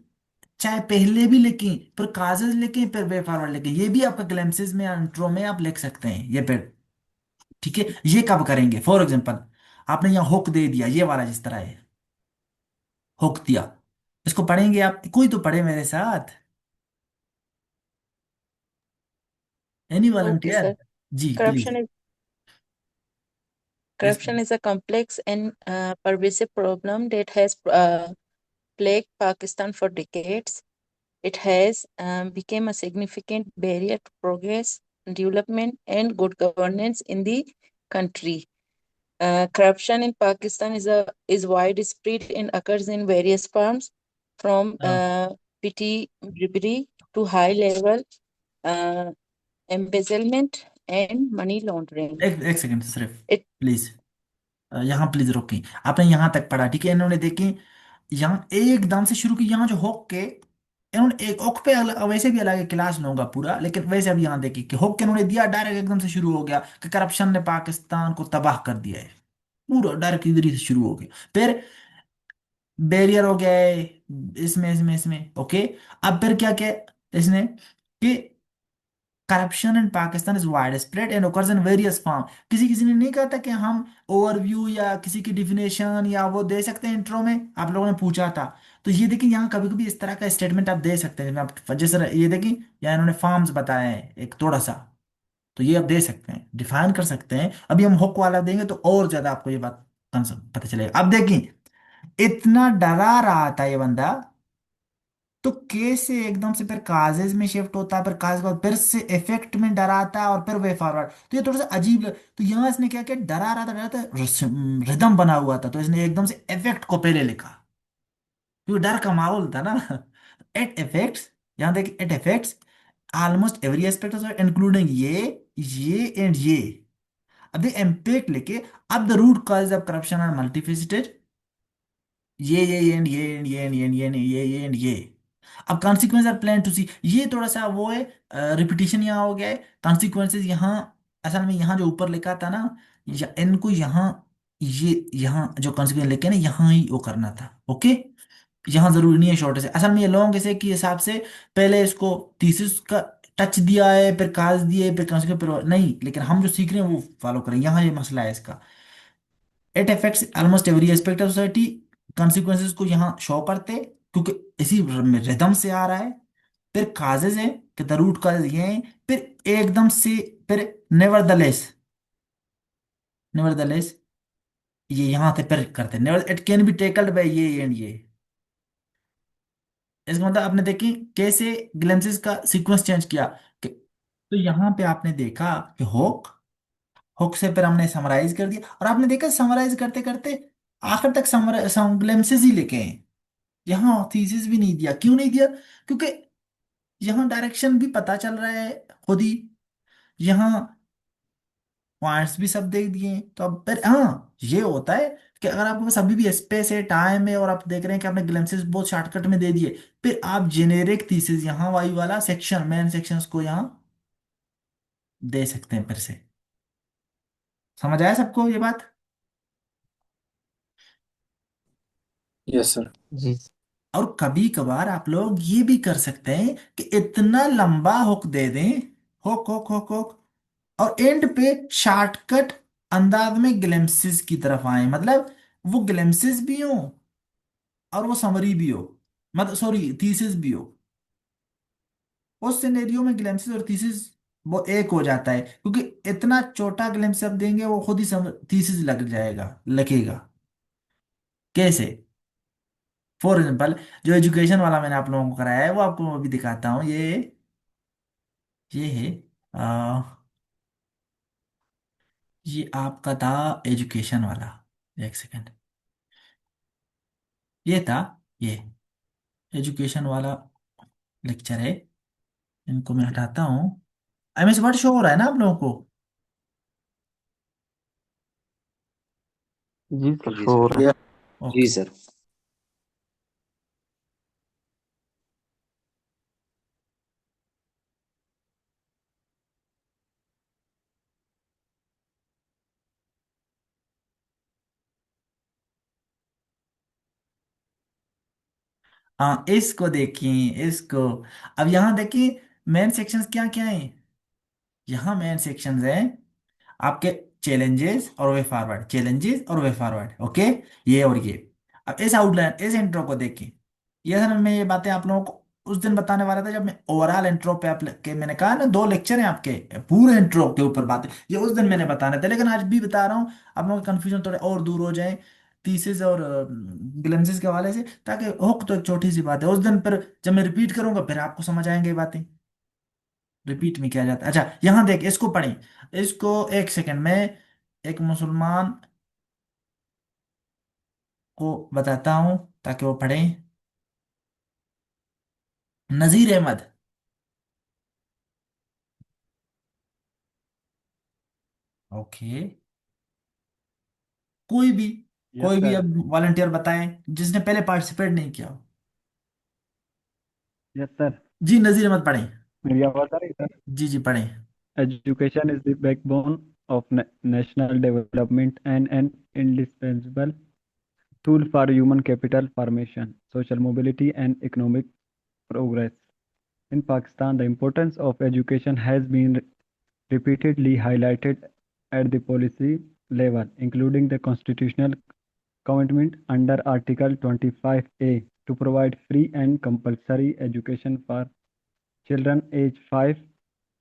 चाहे पहले भी लिखें, फिर काजेस लिखें, फिर वे फॉरवर्ड लिखें, ये भी आपका ग्लिम्पसेस में इंट्रो में आप लिख सकते हैं ये फिर। ठीक है, ये कब करेंगे, फॉर एग्जाम्पल आपने यहाँ हुक दे दिया, ये वाला जिस तरह है, हुक दिया, इसको पढ़ेंगे आप, कोई तो पढ़े मेरे साथ, एनी Okay, वॉलंटियर? sir. जी please. Corruption is yes. corruption is a complex and pervasive problem that has plagued Pakistan for decades. It has become a significant barrier to progress, development, and good governance in the country. Corruption in Pakistan is widespread and occurs in various forms, from petty bribery to high-level uh, embezzlement and money laundering. एक second सिर्फ, It please, यहाँ please रोकें। आपने यहाँ तक पढ़ा, ठीक है, इन्होंने देखें यहाँ एकदम से शुरू की, यहाँ जो हुक के, इन्होंने एक हुक पे वैसे भी अलग क्लास लूंगा पूरा, लेकिन वैसे अभी यहाँ देखिए कि हुक के इन्होंने दिया, डायरेक्ट एकदम से शुरू हो गया कि करप्शन ने पाकिस्तान को तबाह कर दिया है, पूरा डायरेक्ट इधर ही से शुरू हो गया। फिर बैरियर हो गया है इसमें ओके। अब फिर क्या क्या इसने कि corruption in Pakistan is wide spread and occurs in various form. किसी किसी ने नहीं कहा था कि हम ओवरव्यू या किसी की डिफिनेशन या वो दे सकते हैं इंट्रो में, आप लोगों ने पूछा था। तो ये देखिए यहाँ कभी कभी इस तरह का स्टेटमेंट आप दे सकते हैं, आप जैसे ये देखिए यहाँ इन्होंने फॉर्म्स बताए हैं एक थोड़ा सा, तो ये आप दे सकते हैं, डिफाइन कर सकते हैं। अभी हम हुक वाला देंगे तो और ज्यादा आपको ये बात concept पता चलेगा। अब देखिए, इतना डरा रहा था ये बंदा, तो कैसे एकदम से फिर काजेज में शिफ्ट होता है, फिर काज के बाद फिर से इफेक्ट में डराता है, और फिर वे फॉरवर्ड, तो ये थोड़ा सा अजीब तो यहाँ इसने क्या किया, डरा था, रिदम बना हुआ था, तो इसने एकदम से इफेक्ट को पहले लिखा, क्योंकि डर का माहौल था ना। इट इफेक्ट्स, यहाँ देखिए, it effects almost every aspect of including ये एंड ये। अब देख इम्पैक्ट लेके, अब the root cause of corruption are multifaceted, ये एंड ये एंड ये एंड ये एंड ये एंड ये एंड ये। अब consequence are plain to see, ये थोड़ा सा वो है, रिपीटिशन यहाँ हो गया है, कॉन्सिक्वेंसेज यहाँ, असल में यहाँ जो ऊपर लिखा था ना, इनको यहाँ, ये यहाँ जो कॉन्सिक्वेंस लिखे ना, यहाँ ही वो करना था, ओके। यहाँ जरूरी नहीं है शॉर्ट से, असल में ये लॉन्ग ऐसे के हिसाब से पहले इसको थीसिस का टच दिया है, फिर काज दिए, फिर कॉन्सिक्वेंस, फिर नहीं, लेकिन हम जो सीख रहे हैं वो फॉलो करें, यहाँ ये मसला है इसका। It affects almost every aspect of society, consequences को यहाँ शो करते, क्योंकि इसी रिदम से आ रहा है। फिर काजेज है कि द रूट काजेज ये हैं, फिर एकदम से, फिर नेवरदलेस, नेवरदलेस ये यहाँ से फिर करते, never it can be tackled by ये एंड ये। इसका मतलब आपने देखी कैसे ग्लिम्पसेस का सीक्वेंस चेंज किया तो यहाँ पे आपने देखा कि हुक, हुक से फिर हमने समराइज कर दिया, और आपने देखा समराइज करते करते आखिर तक ग्लिम्पसेस ही लेके हैं, यहाँ थीसिस भी नहीं दिया। क्यों नहीं दिया? क्योंकि यहाँ डायरेक्शन भी पता चल रहा है खुद ही, यहाँ पॉइंट्स भी सब दे दिए, तो अब फिर हाँ ये होता है कि अगर आपके पास अभी भी स्पेस है, टाइम है, और आप देख रहे हैं कि आपने ग्लिम्सेस बहुत शॉर्टकट में दे दिए, फिर आप जेनेरिक थीसिस यहाँ वाई वाला सेक्शन, मेन सेक्शंस को यहाँ दे सकते हैं फिर से। समझ आया सबको ये बात? Yes sir. जी। और कभी कभार आप लोग ये भी कर सकते हैं कि इतना लंबा हुक दे दें, हुक हुक हुक हुक, और एंड पे शॉर्टकट अंदाज में ग्लिम्सिस की तरफ आए, मतलब वो ग्लिम्सिस भी हो और वो समरी भी हो, मतलब सॉरी थीसिस भी हो। उस सिनेरियो में ग्लिम्सिस और थीसिस वो एक हो जाता है, क्योंकि इतना छोटा ग्लिम्स आप देंगे वो खुद ही थीसिस लग जाएगा, लगेगा। कैसे? फॉर एग्जाम्पल, जो एजुकेशन वाला मैंने आप लोगों को कराया है वो आपको मैं अभी दिखाता हूँ। ये है ये आपका था एजुकेशन वाला। एक सेकेंड, ये था, ये एजुकेशन वाला लेक्चर है। इनको मैं हटाता हूँ। एमएस वर्ड शो हो रहा है ना आप लोगों को? जी सर, जी शो हो सर। रहा है। या जी ओके। सर। हाँ इसको देखिए, इसको। अब यहाँ देखिए मेन सेक्शंस क्या क्या है। यहाँ मेन सेक्शंस है आपके चैलेंजेस और वे फॉरवर्ड, चैलेंजेस और वे फॉरवर्ड, ओके। ये और ये। अब इस आउटलाइन, इस इंट्रो को देखिए। ये सर मैं ये बातें आप लोगों को उस दिन बताने वाला था जब मैं ओवरऑल इंट्रो पे आप के मैंने कहा ना 2 लेक्चर हैं आपके पूरे इंट्रो के ऊपर बातें, ये उस दिन मैंने बताने थे, लेकिन आज भी बता रहा हूँ आप लोगों का कंफ्यूजन थोड़े और दूर हो जाए थीसिस और ग्लिम्सिस के हवाले से, ताकि हुक तो एक छोटी सी बात है, उस दिन पर जब मैं रिपीट करूंगा फिर आपको समझ आएंगे ये बातें। रिपीट में किया जाता है। अच्छा यहाँ देख, इसको पढ़ें, इसको एक सेकंड में एक मुसलमान को बताता हूं ताकि वो पढ़ें। नजीर अहमद। ओके। कोई भी, यस कोई भी सर। अब वॉलंटियर बताएं जिसने पहले पार्टिसिपेट नहीं किया हो। Yes sir. जी नजीर अहमद पढ़ें। मेरी आवाज आ रही है सर? जी जी पढ़ें। Education is the backbone of national development and an indispensable tool for human capital formation, social mobility, and economic progress. In Pakistan, the importance of education has been repeatedly highlighted at the policy level, including the constitutional commitment under Article 25A to provide free and compulsory education for children aged 5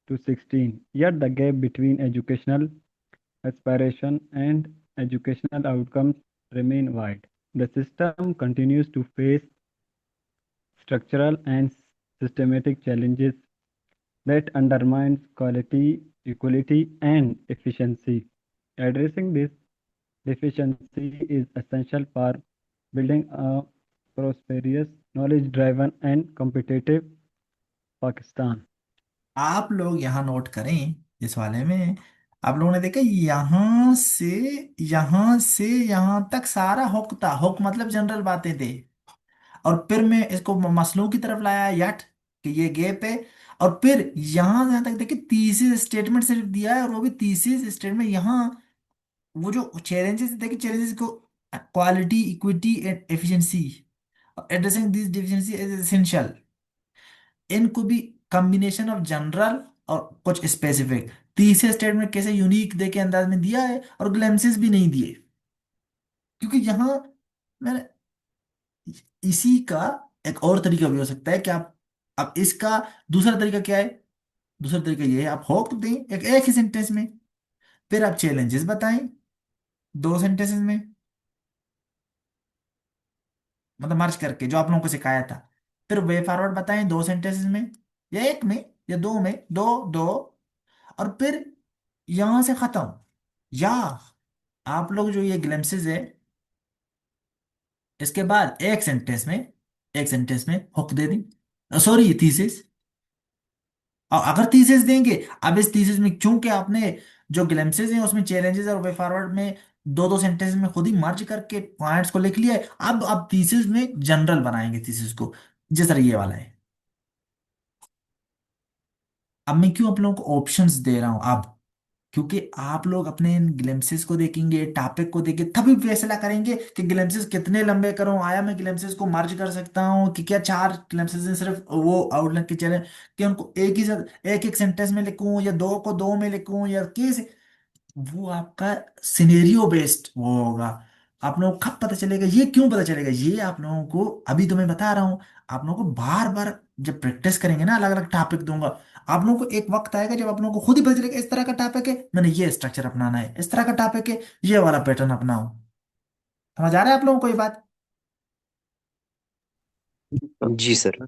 to 16. Yet the gap between educational aspiration and educational outcomes remain wide. The system continues to face structural and systematic challenges that undermines quality, equality, and efficiency. Addressing this deficiency is essential for building a prosperous, knowledge-driven, and competitive Pakistan. आप लोग यहाँ note करें, इस वाले में आप लोगों ने देखा यहाँ से, यहाँ से यहाँ तक सारा हुक था, हुक मतलब जनरल बातें थे। और फिर मैं इसको मसलों की तरफ लाया यट, कि ये गैप है। और फिर यहां जहां तक देखिए तीसरी स्टेटमेंट सिर्फ दिया है, और वो भी तीसरी स्टेटमेंट यहाँ वो जो चैलेंजेस देखिए, चैलेंजेस को quality, equity and efficiency, addressing this deficiency is essential. इनको भी कॉम्बिनेशन ऑफ जनरल और कुछ स्पेसिफिक, तीसरे स्टेटमेंट कैसे यूनिक दे के अंदाज में दिया है, और ग्लैम्सेस भी नहीं दिए, क्योंकि यहाँ मैंने इसी का एक और तरीका भी हो सकता है कि आप, अब इसका दूसरा तरीका क्या है? दूसरा तरीका ये है आप होक दें एक ही सेंटेंस में, फिर आप चैलेंजेस बताएं 2 सेंटेंसेस में, मतलब मर्ज करके जो आप लोगों को सिखाया था। फिर वे फॉरवर्ड बताएं 2 सेंटेंसेस में, या एक में, या दो में, दो दो, और फिर यहां से खत्म। या आप लोग जो ये ग्लिम्सेस है, इसके बाद एक सेंटेंस में हुक दे दी, सॉरी थीसिस। और अगर थीसिस देंगे, अब इस थीसिस में चूंकि आपने जो ग्लिम्पसेस हैं उसमें चैलेंजेस और वे फॉरवर्ड में दो दो सेंटेंस में खुद ही मर्ज करके पॉइंट्स को लिख लिया है। अब थीसिस में जनरल बनाएंगे थीसिस को, जिस तरह ये वाला है। अब मैं क्यों आप लोगों को ऑप्शंस दे रहा हूं अब, क्योंकि आप लोग अपने इन ग्लिम्पसेस को देखेंगे, टॉपिक को देखेंगे, तभी फैसला करेंगे कि ग्लिम्पसेस कितने लंबे करूं, आया मैं ग्लिम्पसेस को मर्ज कर सकता हूं कि क्या चार ग्लिम्पसेस हैं सिर्फ वो आउटलाइन के चले, कि उनको एक ही साथ एक एक सेंटेंस में लिखूं या दो को दो में लिखूं या कैसे। वो आपका सिनेरियो बेस्ड वो होगा। आप लोगों को कब पता चलेगा, ये क्यों पता चलेगा, ये आप लोगों को अभी तो मैं बता रहा हूँ। आप लोगों को बार बार जब प्रैक्टिस करेंगे ना, अलग अलग टॉपिक दूंगा, आप लोगों को एक वक्त आएगा जब आप लोगों को खुद ही पता चलेगा इस तरह का टॉपिक है मैंने ये स्ट्रक्चर अपनाना है, इस तरह का टॉपिक है ये वाला पैटर्न अपनाओ। समझ आ रहा है आप लोगों को ये बात? जी सर।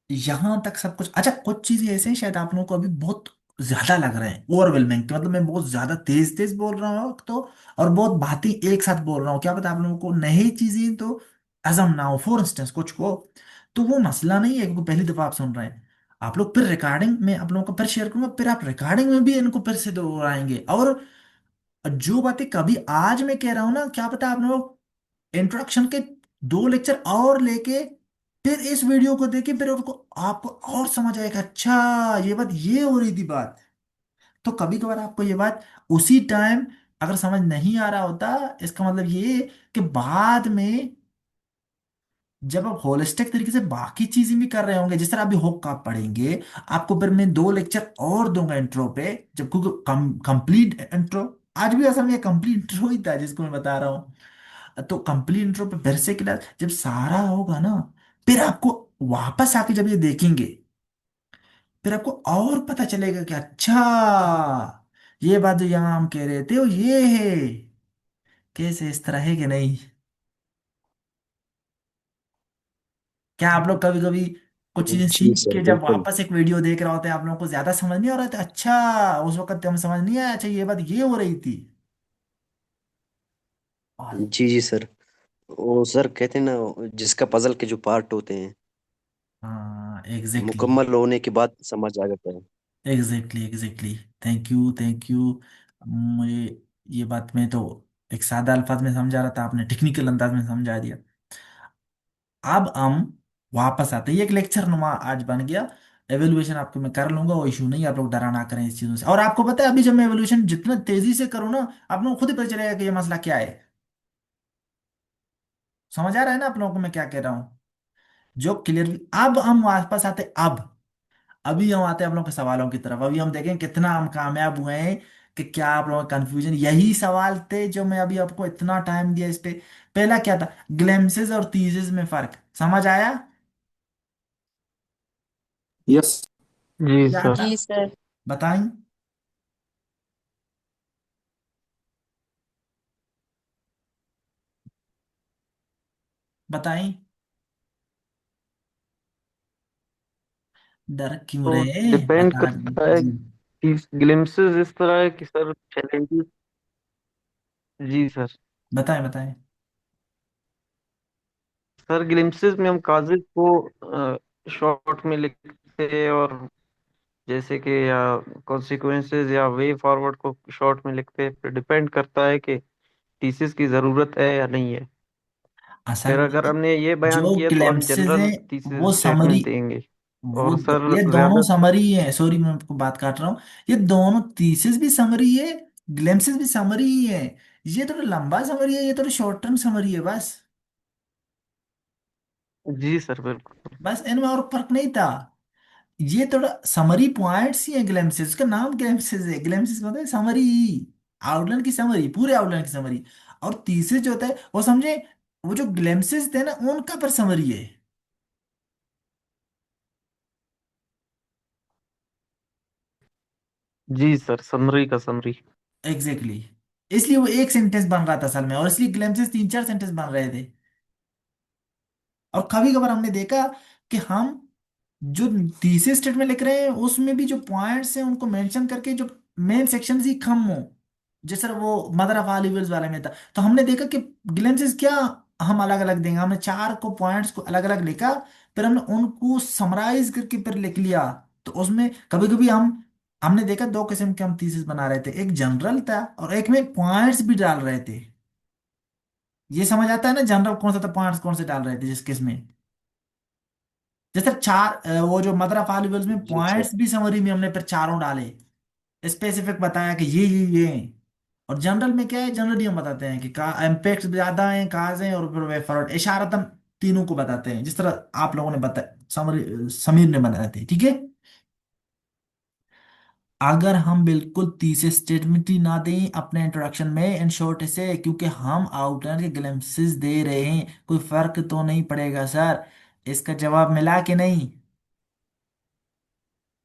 यहां तक सब कुछ अच्छा। कुछ चीजें ऐसे हैं शायद आप लोगों को अभी बहुत ज्यादा लग रहे हैं ओवरवेलमिंग, मतलब मैं बहुत ज्यादा तेज तेज बोल रहा हूँ तो, और बहुत बातें एक साथ बोल रहा हूँ, क्या पता आप लोगों को नई चीजें तो अजम ना हो, फॉर इंस्टेंस कुछ को। तो वो मसला नहीं है क्योंकि पहली दफा आप सुन रहे हैं। आप लोग फिर रिकॉर्डिंग में आप लोगों को फिर शेयर करूंगा, फिर आप रिकॉर्डिंग में भी इनको फिर से दोहराएंगे। और जो बातें कभी आज मैं कह रहा हूँ ना, क्या पता आप लोग इंट्रोडक्शन के दो लेक्चर और लेके फिर इस वीडियो को देखे, फिर उनको आपको और समझ आएगा, अच्छा ये बात ये हो रही थी बात। तो कभी कभार आपको ये बात उसी टाइम अगर समझ नहीं आ रहा होता, इसका मतलब ये कि बाद में जब आप होलिस्टिक तरीके से बाकी चीजें भी कर रहे होंगे, जिस तरह अभी हुक आप पढ़ेंगे, आपको फिर मैं दो लेक्चर और दूंगा इंट्रो पे, जब क्योंकि कंप्लीट इंट्रो आज भी असल में कंप्लीट इंट्रो ही था जिसको मैं बता रहा हूँ। तो कंप्लीट इंट्रो पे फिर से क्लास जब सारा होगा ना, फिर आपको वापस आके जब ये देखेंगे, फिर आपको और पता चलेगा कि अच्छा ये बात जो यहाँ हम कह रहे थे वो ये है, कैसे इस तरह है कि नहीं। क्या आप लोग कभी कभी कुछ चीजें जी सीख सर के जब बिल्कुल। वापस एक वीडियो देख रहे होते हैं, आप लोगों को ज्यादा समझ नहीं आ रहा था, अच्छा उस वक्त हमें समझ नहीं आया, अच्छा ये बात ये हो रही थी। और जी जी सर। वो सर कहते हैं ना, जिसका पजल के जो पार्ट होते हैं हाँ एग्जैक्टली, मुकम्मल होने के बाद समझ आ जाता है। Exactly exactly. Thank you thank you. मुझे ये बात में तो एक सादा अल्फाज में समझा रहा था, आपने टेक्निकल अंदाज में समझा दिया। अब हम वापस आते हैं, ये एक लेक्चर नुमा आज बन गया। एवेल्युएशन आपको मैं कर लूंगा, वो इशू नहीं, आप लोग डरा ना करें इस चीजों से। और आपको पता है अभी जब मैं एवेल्युएशन जितना तेजी से करूँ ना, आप लोगों को खुद ही पता चलेगा कि ये मसला क्या है। समझ आ रहा है ना आप लोगों को मैं क्या कह रहा हूँ? जो क्लियर। अब हम वापस आते अब, अभी हम आते हैं आप लोगों के सवालों की तरफ। अभी हम देखें कितना हम कामयाब हुए हैं कि क्या आप लोगों का कंफ्यूजन यही सवाल थे जो मैं अभी आपको इतना टाइम दिया इस पे। पहला क्या था, ग्लेम्सेस और थीसिस में फर्क समझ आया? यस। जी क्या सर। था, जी सर। बताएं, बताएं। डर क्यों तो रहे, डिपेंड बता। करता है जी कि ग्लिम्सेस इस तरह है कि सर चैलेंजेस। जी सर। बताएं बताएं। सर ग्लिम्सेस में हम काजिज को शॉर्ट में लिखते हैं, और जैसे कि या कॉन्सिक्वेंसेस या वे फॉरवर्ड को शॉर्ट में लिखते हैं। फिर डिपेंड करता है कि थीसिस की जरूरत है या नहीं है। असल फिर में अगर हमने ये बयान जो किया तो हम ग्लेम्सेस जनरल हैं वो थीसिस समरी, स्टेटमेंट देंगे। वो और सर ये दोनों ज्यादा। समरी है, सॉरी मैं आपको बात काट रहा हूँ। ये दोनों थीसिस भी समरी है, ग्लेम्सेस भी समरी ही है। ये थोड़ा लंबा समरी है, ये थोड़ा शॉर्ट टर्म समरी है बस। जी सर बिल्कुल। बस इनमें और फर्क नहीं था। ये थोड़ा समरी पॉइंट्स ही है ग्लेम्सेस, उसका नाम ग्लेम्सेस है, ग्लेम्सेस मतलब समरी, आउटलाइन की समरी, पूरे आउटलाइन की समरी। और थीसिस जो होता है वो समझे, वो जो ग्लेम्सेस थे ना उनका पर समरी है। जी सर, समरी का समरी। Exactly exactly। इसलिए वो एक सेंटेंस बन रहा था असल में, और इसलिए ग्लेम्सेस तीन चार सेंटेंस बन रहे थे। और कभी कभार हमने देखा कि हम जो थीसिस स्टेटमेंट लिख रहे हैं उसमें भी जो पॉइंट्स हैं उनको मेंशन करके जो मेन सेक्शन ही कम हो, जैसे वो मदर ऑफ ऑल इविल्स वाले में था। तो हमने देखा कि ग्लिम्सेस क्या हम अलग अलग देंगे, हमने चार को पॉइंट्स को अलग अलग लिखा, फिर हमने उनको समराइज करके फिर लिख लिया। तो उसमें कभी कभी हम हमने देखा दो किस्म के हम थीसिस बना रहे थे, एक जनरल था और एक में पॉइंट्स भी डाल रहे थे। ये समझ आता है ना, जनरल कौन सा था, पॉइंट्स कौन से डाल रहे थे जिस किस में। जैसे चार वो जो मदर ऑफ ऑल इविल्स में जी सर। पॉइंट्स भी समरी में हमने फिर चारों डाले, स्पेसिफिक बताया कि ये हैं। और जनरल में क्या है, जनरली हम बताते हैं कि का इम्पैक्ट ज्यादा है, काज है, और फिर वे फॉरवर्ड इशारतन तीनों को बताते हैं, जिस तरह आप लोगों ने बताया, समरी समीर ने बताए थे, ठीक है। अगर हम बिल्कुल तीसरे स्टेटमेंट ही ना दें अपने इंट्रोडक्शन में इन शॉर्ट से, क्योंकि हम आउटलाइन के ग्लिम्पसेस दे रहे हैं, कोई फर्क तो नहीं पड़ेगा सर। इसका जवाब मिला कि नहीं?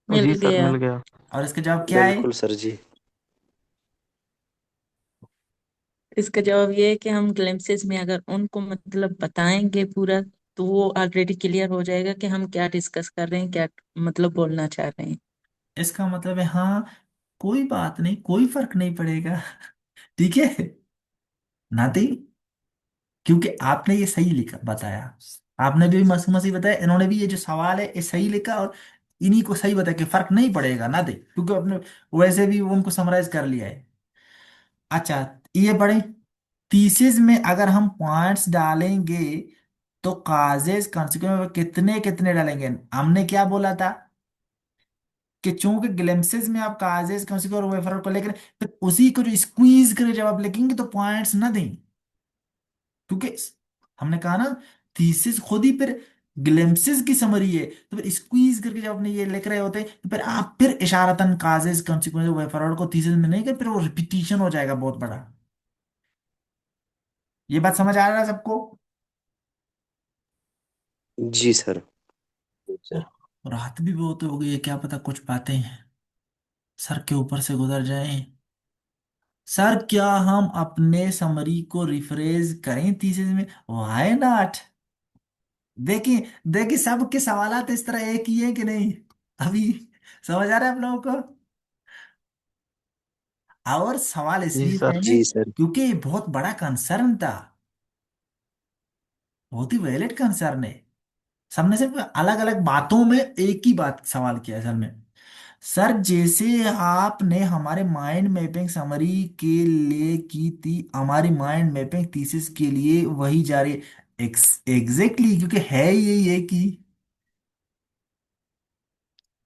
मिल जी सर, गया। मिल गया। और इसका जवाब क्या है? बिल्कुल सर जी। इसका जवाब ये है कि हम ग्लिम्पसेस में अगर उनको मतलब बताएंगे पूरा, तो वो ऑलरेडी क्लियर हो जाएगा कि हम क्या डिस्कस कर रहे हैं, क्या मतलब बोलना चाह रहे हैं। इसका मतलब है हाँ, कोई बात नहीं, कोई फर्क नहीं पड़ेगा। ठीक है नाती, क्योंकि आपने ये सही लिखा बताया, आपने भी मस्त मसी बताया, इन्होंने भी ये जो सवाल है ये सही लिखा, और इन्हीं को सही बताया कि फर्क नहीं पड़ेगा ना दे, क्योंकि आपने वैसे भी उनको समराइज कर लिया है। अच्छा, ये बड़े थीसिस में अगर हम पॉइंट्स डालेंगे तो काजेज कॉन्सिक्वेंस कितने कितने डालेंगे? हमने क्या बोला था कि चूंकि ग्लिम्पसेस में आप काजेज कॉन्सिक्वेंस और वेफर को लेकर, फिर उसी को जो स्क्वीज करके जब आप लिखेंगे तो पॉइंट्स ना दें, क्योंकि हमने कहा ना थीसिस खुद ही फिर ग्लिम्पसेस की समरी है, तो फिर स्क्वीज करके जब अपने ये लिख रहे होते हैं तो फिर आप फिर इशारतन काजेज कॉन्सिक्वेंस वेफर को थीसिस में नहीं कर, फिर वो रिपीटिशन हो जाएगा बहुत बड़ा। ये बात समझ आ रहा है सबको? जी सर। सर, रात भी बहुत हो गई है, क्या पता कुछ बातें सर के ऊपर से गुजर जाएं। सर क्या हम अपने समरी को रिफ्रेश करें थीसिस में? Why not? देखिए, देखिए सबके सवालात इस तरह एक ही है कि नहीं अभी? समझ आ रहा है आप लोगों को? और सवाल जी इसलिए सर। पहले जी सर। क्योंकि ये बहुत बड़ा कंसर्न था, बहुत ही वैलिड कंसर्न है। सबने सिर्फ अलग अलग बातों में एक ही बात सवाल किया है सर में। सर जैसे आपने हमारे माइंड मैपिंग समरी के लिए की थी, हमारी माइंड मैपिंग थीसिस के लिए वही जारी एग्जैक्टली, क्योंकि है यही है कि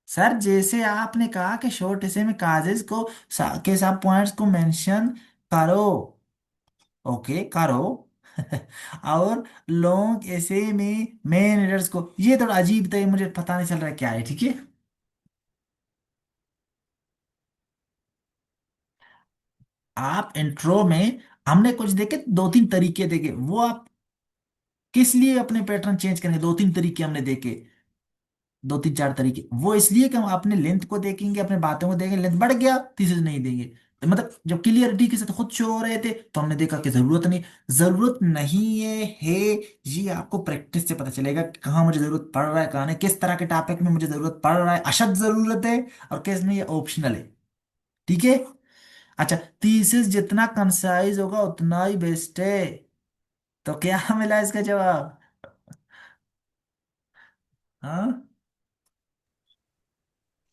सर जैसे आपने कहा कि शॉर्ट एसे में काजेस को के सब पॉइंट्स को मेंशन करो, ओके करो। और लॉन्ग एसे में मेन एरर्स को, ये थोड़ा अजीब था, ये मुझे पता नहीं चल रहा है क्या है, ठीक है। आप इंट्रो में हमने कुछ देखे, दो तीन तरीके देखे, वो आप किस लिए अपने पैटर्न चेंज करेंगे? दो तीन तरीके हमने देखे, दो तीन चार तरीके, वो इसलिए कि हम अपने लेंथ को देखेंगे, अपने बातों को देखेंगे, लेंथ बढ़ गया तीसरे नहीं देंगे। तो मतलब जब क्लियरिटी के साथ खुद शो हो रहे थे तो हमने देखा कि जरूरत नहीं, जरूरत नहीं है। ये आपको प्रैक्टिस से पता चलेगा कि कहाँ मुझे जरूरत पड़ रहा है, कहाँ नहीं, किस तरह के टॉपिक में मुझे जरूरत पड़ रहा है, अशद जरूरत है, और किस में ये ऑप्शनल है, ठीक है। अच्छा, थीसिस जितना कंसाइज होगा उतना ही बेस्ट है। तो क्या मिला इसका जवाब? हाँ,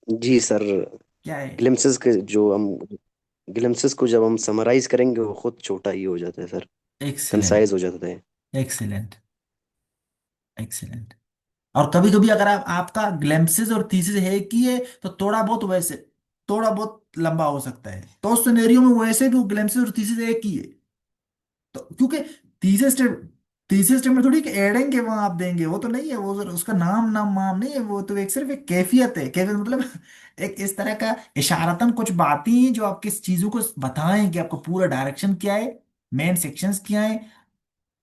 जी सर। क्या है? ग्लिम्पसेस के जो हम ग्लिम्पसेस को जब हम समराइज करेंगे वो खुद छोटा ही हो जाता है सर। एक्सीलेंट, कंसाइज हो जाता है। Excellent, excellent. और कभी कभी अगर आपका ग्लैम्सिस और थीसिस है कि है तो थोड़ा बहुत वैसे, थोड़ा बहुत लंबा हो सकता है, तो उस सिनेरियो में वैसे भी ग्लैम्सिस और थीसिस एक ही है। तो क्योंकि थीसिस थीसिस स्टेप में थोड़ी एडेंगे वहां आप देंगे, वो तो नहीं है, वो उसका नाम नाम वाम नहीं है, वो तो एक सिर्फ एक कैफियत है, कैफियत मतलब एक इस तरह का इशारतन कुछ बातें हैं जो आप किस चीजों को बताएं कि आपका पूरा डायरेक्शन क्या है, मेन सेक्शंस क्या है।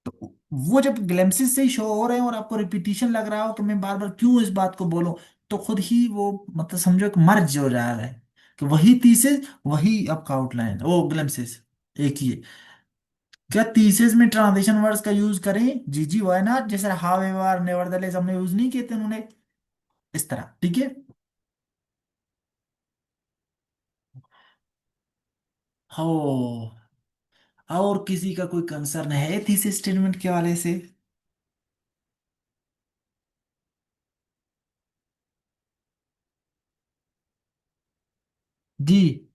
तो वो जब ग्लिम्पसेस से ही शो हो रहे हैं और आपको रिपीटिशन लग रहा हो कि मैं बार बार क्यों इस बात को बोलूं, तो खुद ही वो मतलब समझो एक मर्ज हो जा रहा है कि वही थीसिस वही आपका आउटलाइन, वो ग्लिम्पसेस एक ही है। क्या थीसिस में ट्रांजिशन वर्ड्स का यूज करें? जी जी, वाई नॉट। जैसे हाउ एवर, नेवरदलेस हमने यूज नहीं किए थे उन्होंने, इस तरह, ठीक है। हो, और किसी का कोई कंसर्न है थीसिस स्टेटमेंट के वाले से? जी।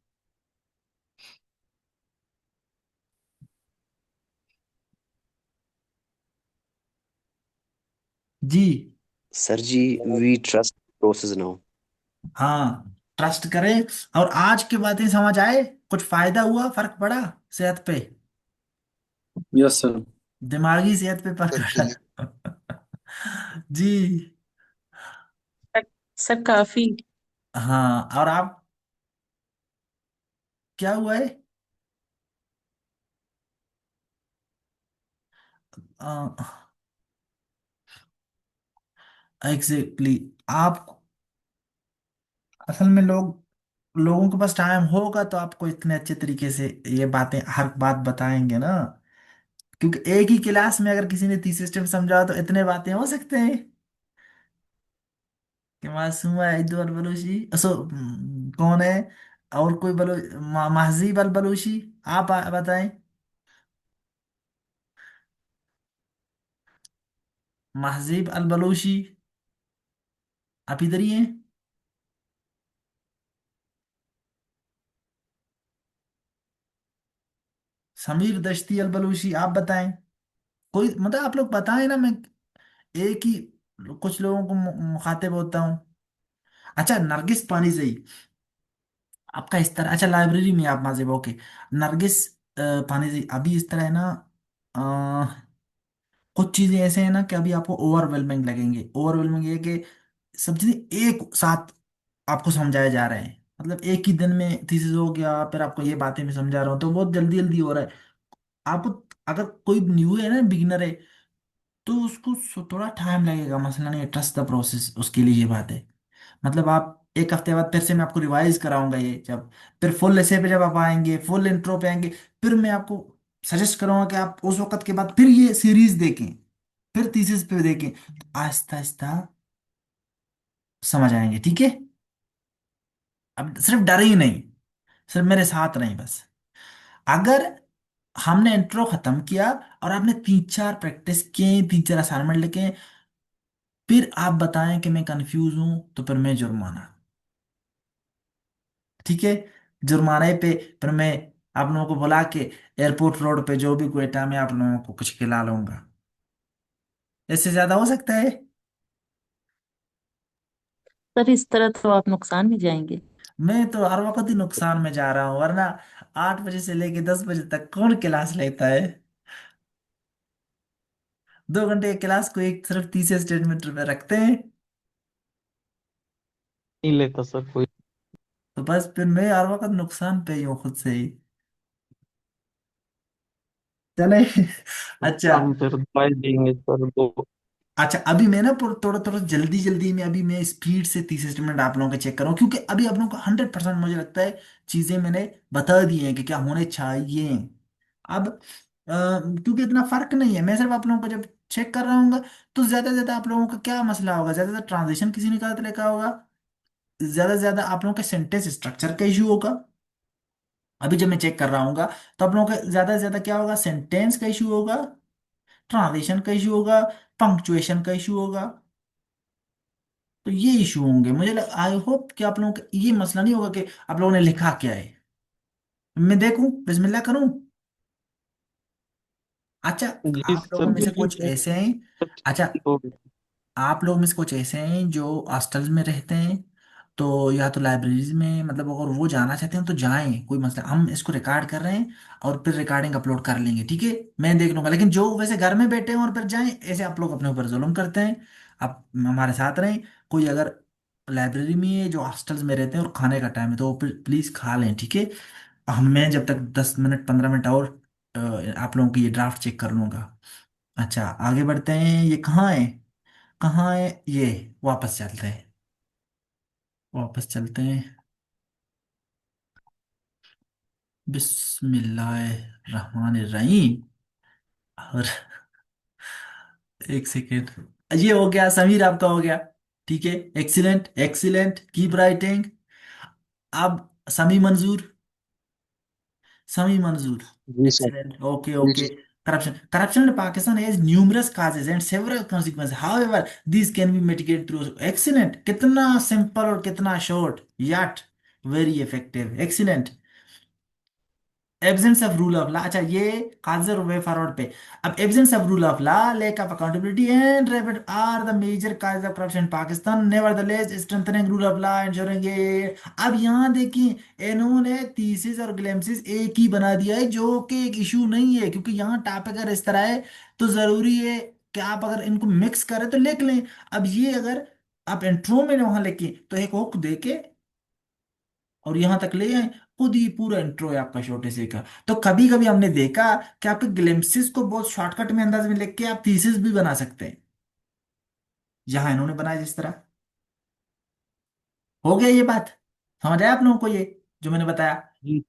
जी। सर जी, वी ट्रस्ट प्रोसेस नाउ। हाँ, ट्रस्ट करें। और आज की बातें समझ आए? कुछ फायदा हुआ, फर्क पड़ा सेहत पे? Yes sir. दिमागी सेहत पे फर्क जी पड़ा? जी। सर काफी। हाँ, और आप, क्या हुआ है? Exactly exactly। आप, असल में लोगों के पास टाइम होगा तो आपको इतने अच्छे तरीके से ये बातें, हर बात बताएंगे ना। क्योंकि एक ही क्लास में अगर किसी ने 30 स्टेप समझा तो इतने बातें हो सकते हैं कि मासूम है इदुअल बलूची कौन है, और कोई महजीब अल बलूची। आप बताएं। महजीब अल बलूची, आप इधर ही हैं? समीर दश्ती अल बलूची, आप बताएं। कोई मतलब आप लोग बताएं ना, मैं एक ही कुछ लोगों को मुखातिब होता हूँ। अच्छा, नरगिस पानीजई, आपका इस तरह, अच्छा लाइब्रेरी में आप माजिब, ओके। नरगिस पानीजई, अभी इस तरह है ना, कुछ चीजें ऐसे हैं ना कि अभी आपको ओवरवेलमिंग लगेंगे। ओवरवेलमिंग ये कि सब चीजें एक साथ आपको समझाए जा रहे हैं। मतलब एक ही दिन में थीसिस हो गया, फिर आपको ये बातें मैं समझा रहा हूँ तो बहुत जल्दी जल्दी हो रहा है। आपको, अगर कोई न्यू है ना, बिगिनर है, तो उसको थोड़ा टाइम लगेगा। मसला नहीं, ट्रस्ट द प्रोसेस, उसके लिए ये बात है। मतलब आप एक हफ्ते बाद फिर से मैं आपको रिवाइज कराऊंगा ये, जब फिर फुल ऐसे पे जब आप आएंगे, फुल इंट्रो पे आएंगे, फिर मैं आपको सजेस्ट करूंगा कि आप उस वक्त के बाद फिर ये सीरीज देखें, फिर थीसिस पे देखें, तो आहिस्ता आहिस्ता समझ आएंगे, ठीक है? अब सिर्फ डर ही नहीं, सिर्फ मेरे साथ नहीं बस। अगर हमने इंट्रो खत्म किया और आपने 3 4 प्रैक्टिस किए, 3 4 असाइनमेंट लिखे, फिर आप बताएं कि मैं कंफ्यूज हूं, तो फिर मैं जुर्माना, ठीक है? जुर्माने पे फिर मैं आप लोगों को बुला के एयरपोर्ट रोड पे जो भी क्वेटा में आप लोगों को कुछ खिला लूंगा। इससे ज्यादा हो सकता है? सर इस तरह तो आप नुकसान में जाएंगे। मैं तो हर वक्त ही नुकसान में जा रहा हूँ, वरना 8 बजे से लेके 10 बजे तक कौन क्लास लेता है? 2 घंटे की क्लास को एक सिर्फ 30 स्टेटमेंट में रखते हैं। नहीं लेता सर कोई। तो बस फिर मैं हर वक्त नुकसान पे ही हूँ खुद से ही। चले। अच्छा। हम फिर दवाई देंगे सर दो। अच्छा, अभी मैं ना थोड़ा थोड़ा जल्दी जल्दी में, अभी मैं स्पीड से 30 स्टेटमेंट आप लोगों के चेक कर रहा हूँ, क्योंकि अभी आप लोगों को 100% मुझे लगता है चीजें मैंने बता दी हैं कि क्या होने चाहिए। अब क्योंकि इतना फर्क नहीं है, मैं सिर्फ आप लोगों को जब चेक कर रहा हूँ, तो ज्यादा से ज्यादा आप लोगों का क्या मसला होगा? ज्यादा ज्यादा ट्रांजिशन किसी ने गलत लिखा होगा, ज्यादा से ज्यादा आप लोगों के सेंटेंस स्ट्रक्चर का इशू होगा। अभी जब मैं चेक कर रहा हूँ तो आप लोगों का ज्यादा से ज्यादा क्या होगा? सेंटेंस का इशू होगा, ट्रांजिशन का इशू होगा, पंक्चुएशन का इशू होगा। तो ये इशू होंगे, मुझे आई होप कि आप लोगों का ये मसला नहीं होगा कि आप लोगों ने लिखा क्या है। मैं देखूं, बिस्मिल्लाह करूं। अच्छा, जी आप लोगों सर में से बिल्कुल कुछ ऐसे हैं, अच्छा, ठीक हो गया। आप लोग में से कुछ ऐसे हैं जो हॉस्टल्स में रहते हैं, तो या तो लाइब्रेरीज में, मतलब अगर वो जाना चाहते हैं तो जाएं, कोई मसला, हम इसको रिकॉर्ड कर रहे हैं और फिर रिकॉर्डिंग अपलोड कर लेंगे, ठीक है? मैं देख लूंगा। लेकिन जो वैसे घर में बैठे हैं और फिर जाएं, ऐसे आप लोग अपने ऊपर जुल्म करते हैं। आप हमारे साथ रहें। कोई अगर लाइब्रेरी में है जो हॉस्टल्स में रहते हैं और खाने का टाइम है, तो वो प्लीज खा लें, ठीक है? हम, मैं जब तक 10 मिनट 15 मिनट और आप लोगों की ये ड्राफ्ट चेक कर लूंगा। अच्छा, आगे बढ़ते हैं। ये कहाँ है? कहाँ है ये? वापस चलते हैं, वापस चलते हैं। बिस्मिल्लाहिर्रहमानिर्रहीम। और एक सेकेंड, ये हो गया समीर, आपका हो गया, ठीक है? Excellent excellent, keep writing. अब समी मंजूर, समी मंजूर, जी sir. Excellent, okay okay. corruption in Pakistan has numerous causes and several consequences, however these can be mitigated through, excellent, कितना सिंपल और कितना short, yet, very effective, excellent. Absence of rule of law, अच्छा ये काजर way forward पे। अब absence of rule of law, lack of accountability and rapid are the major cause of corruption Pakistan, nevertheless strengthening rule of law ensuring ये। अब यहाँ देखिए इन्होंने थीसिस और ग्लेम्सिस एक ही बना दिया है, जो कि एक इशू नहीं है, क्योंकि यहाँ टॉपिक अगर इस तरह है तो जरूरी है कि आप अगर इनको मिक्स करें तो लिख लें। अब ये अगर आप इंट्रो में वहां लिखें तो एक हुक दे के और यहां तक ले आए, खुद ही पूरा इंट्रो है आपका छोटे से का। तो कभी कभी हमने देखा कि आपके ग्लिम्सिस को बहुत शॉर्टकट में अंदाज में लिख के आप थीसिस भी बना सकते हैं, जहां इन्होंने बनाया जिस तरह। हो गया ये बात, समझ आया आप लोगों को ये जो मैंने बताया? जी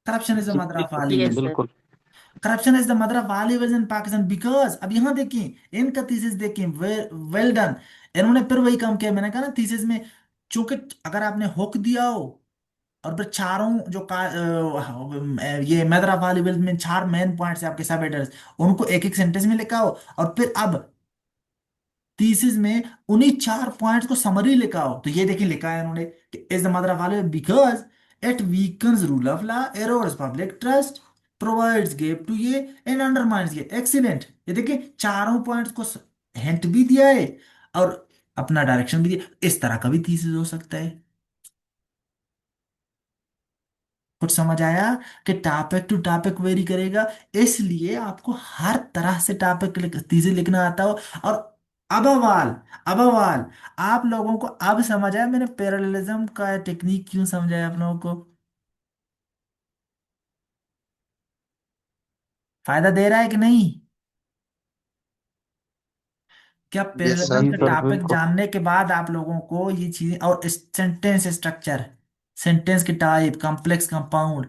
करप्शन इज द जी mother of all yes evil. Sir. बिल्कुल। Corruption is the mother of all evils in Pakistan because, अब यहां देखिए इनका थीसिस देखिए, वेल डन। इन्होंने फिर वही काम किया, मैंने कहा ना थीसिस में, चूंकि अगर आपने हुक दिया हो और फिर चारों जो ये मैदरा वॉलीबॉल में चार मेन पॉइंट्स है आपके सब हेडर्स, उनको एक एक सेंटेंस में लिखा हो, और फिर अब थीसिस में उन्हीं चार पॉइंट्स को समरी लिखा हो। तो ये देखिए लिखा है उन्होंने कि is the mother of volleyball because it weakens rule of law, erodes public trust, provides gap to ये एंड अंडरमाइंस ये। एक्सीलेंट, ये देखिए चारों पॉइंट्स को हिंट भी दिया है और अपना डायरेक्शन भी दिया। इस तरह का भी थीसिस हो सकता है। कुछ समझ आया कि टॉपिक टू टॉपिक वेरी करेगा, इसलिए आपको हर तरह से टॉपिक चीजें लिखना आता हो। और अब अबवाल आप लोगों को अब समझ आया मैंने पैरेललिज्म का टेक्निक क्यों समझाया आप लोगों को? फायदा दे रहा है कि नहीं? क्या यस पैरेललिज्म सर। जी का सर टॉपिक बिल्कुल। जानने के बाद आप लोगों को ये चीजें और सेंटेंस स्ट्रक्चर, सेंटेंस के टाइप, कॉम्प्लेक्स कंपाउंड,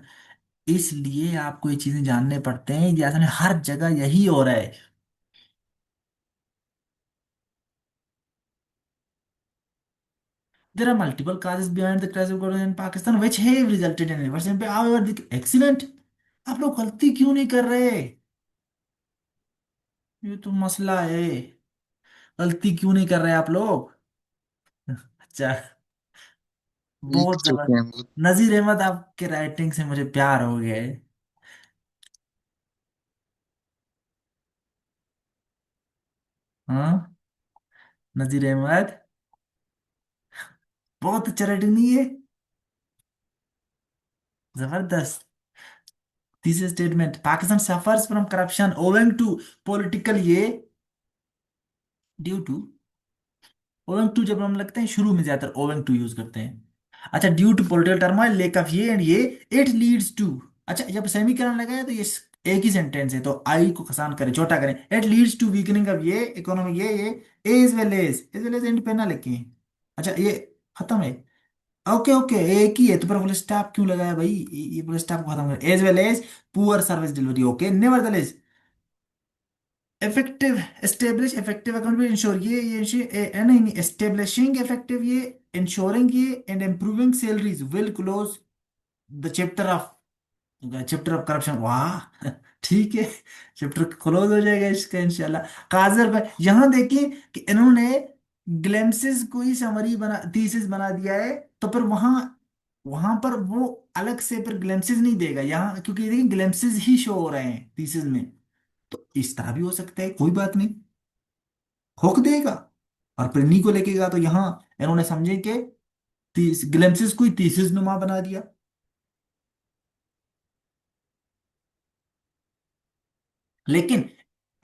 इसलिए आपको ये चीजें जानने पड़ते हैं, जैसे हर जगह यही हो रहा है। There are multiple causes behind the crash of corruption in Pakistan which have resulted in reverse impact. However, excellent. आप लोग गलती क्यों नहीं कर रहे? ये तो मसला है, गलती क्यों नहीं कर रहे आप लोग? अच्छा, लिख बहुत चुके जबरदस्त। हैं। नजीर अहमद, आपके राइटिंग से मुझे प्यार हो गया है। हाँ, नजीर अहमद बहुत अच्छा राइटिंग नहीं है? जबरदस्त। तीसरा statement, Pakistan suffers from corruption owing to political ये, ड्यू टू, ओवेंग टू जब हम लगते हैं शुरू में ज्यादातर ओवेंग टू यूज करते हैं। अच्छा, due to political turmoil, lack of ये एंड ये, इट लीड्स टू। अच्छा, जब सेमीकरण लगाए तो ये एक ही सेंटेंस है, तो आई को आसान करें, छोटा करें, it leads to weakening of ये इकोनॉमी, ये एज वेल एज एंड पे ना लिखे। अच्छा, ये खत्म है। ओके ओके, एक ही है तो फिर फुल स्टॉप क्यों लगाया भाई? ये फुल स्टॉप को खत्म कर, as well as poor service delivery. Okay, nevertheless effective, establish effective account ensure ये नहीं, एस्टेब्लिशिंग इफेक्टिव ये, इंश्योरिंग ये and improving salaries will close the chapter of corruption. वाह ठीक है, चैप्टर क्लोज हो जाएगा इसका इंशाल्लाह। काजर भाई यहाँ देखिए कि इन्होंने ग्लेम्सिस को ही समरी बना, थीसिस बना दिया है, तो फिर वहां वहां पर वो अलग से फिर ग्लेम्सिस नहीं देगा यहाँ, क्योंकि देखिए ग्लेम्सिस ही शो हो रहे हैं थीसिस में। तो इस तरह भी हो सकता है, कोई बात नहीं, होक देगा और फिर नी को लेकेगा, तो यहाँ इन्होंने समझे कि ग्लिम्सिस को ही थीसिस नुमा बना दिया। लेकिन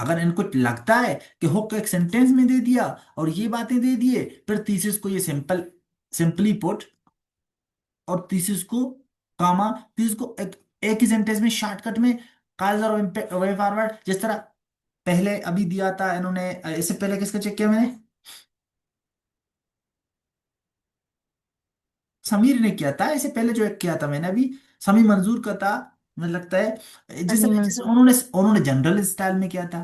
अगर इनको लगता है कि हुक एक सेंटेंस में दे दिया और ये बातें दे दिए, फिर थीसिस को ये सिंपली पुट, और थीसिस को कामा, थीसिस को एक ही सेंटेंस में शॉर्टकट में, काज और वे फॉरवर्ड, जिस तरह पहले अभी दिया था इन्होंने। इससे पहले किसका चेक किया मैंने? समीर ने किया था इससे पहले, जो एक किया था मैंने अभी, समीर मंजूर का था, मुझे लगता है। जिस सनी जैसे मंसूर। उन्होंने उन्होंने जनरल स्टाइल में किया था।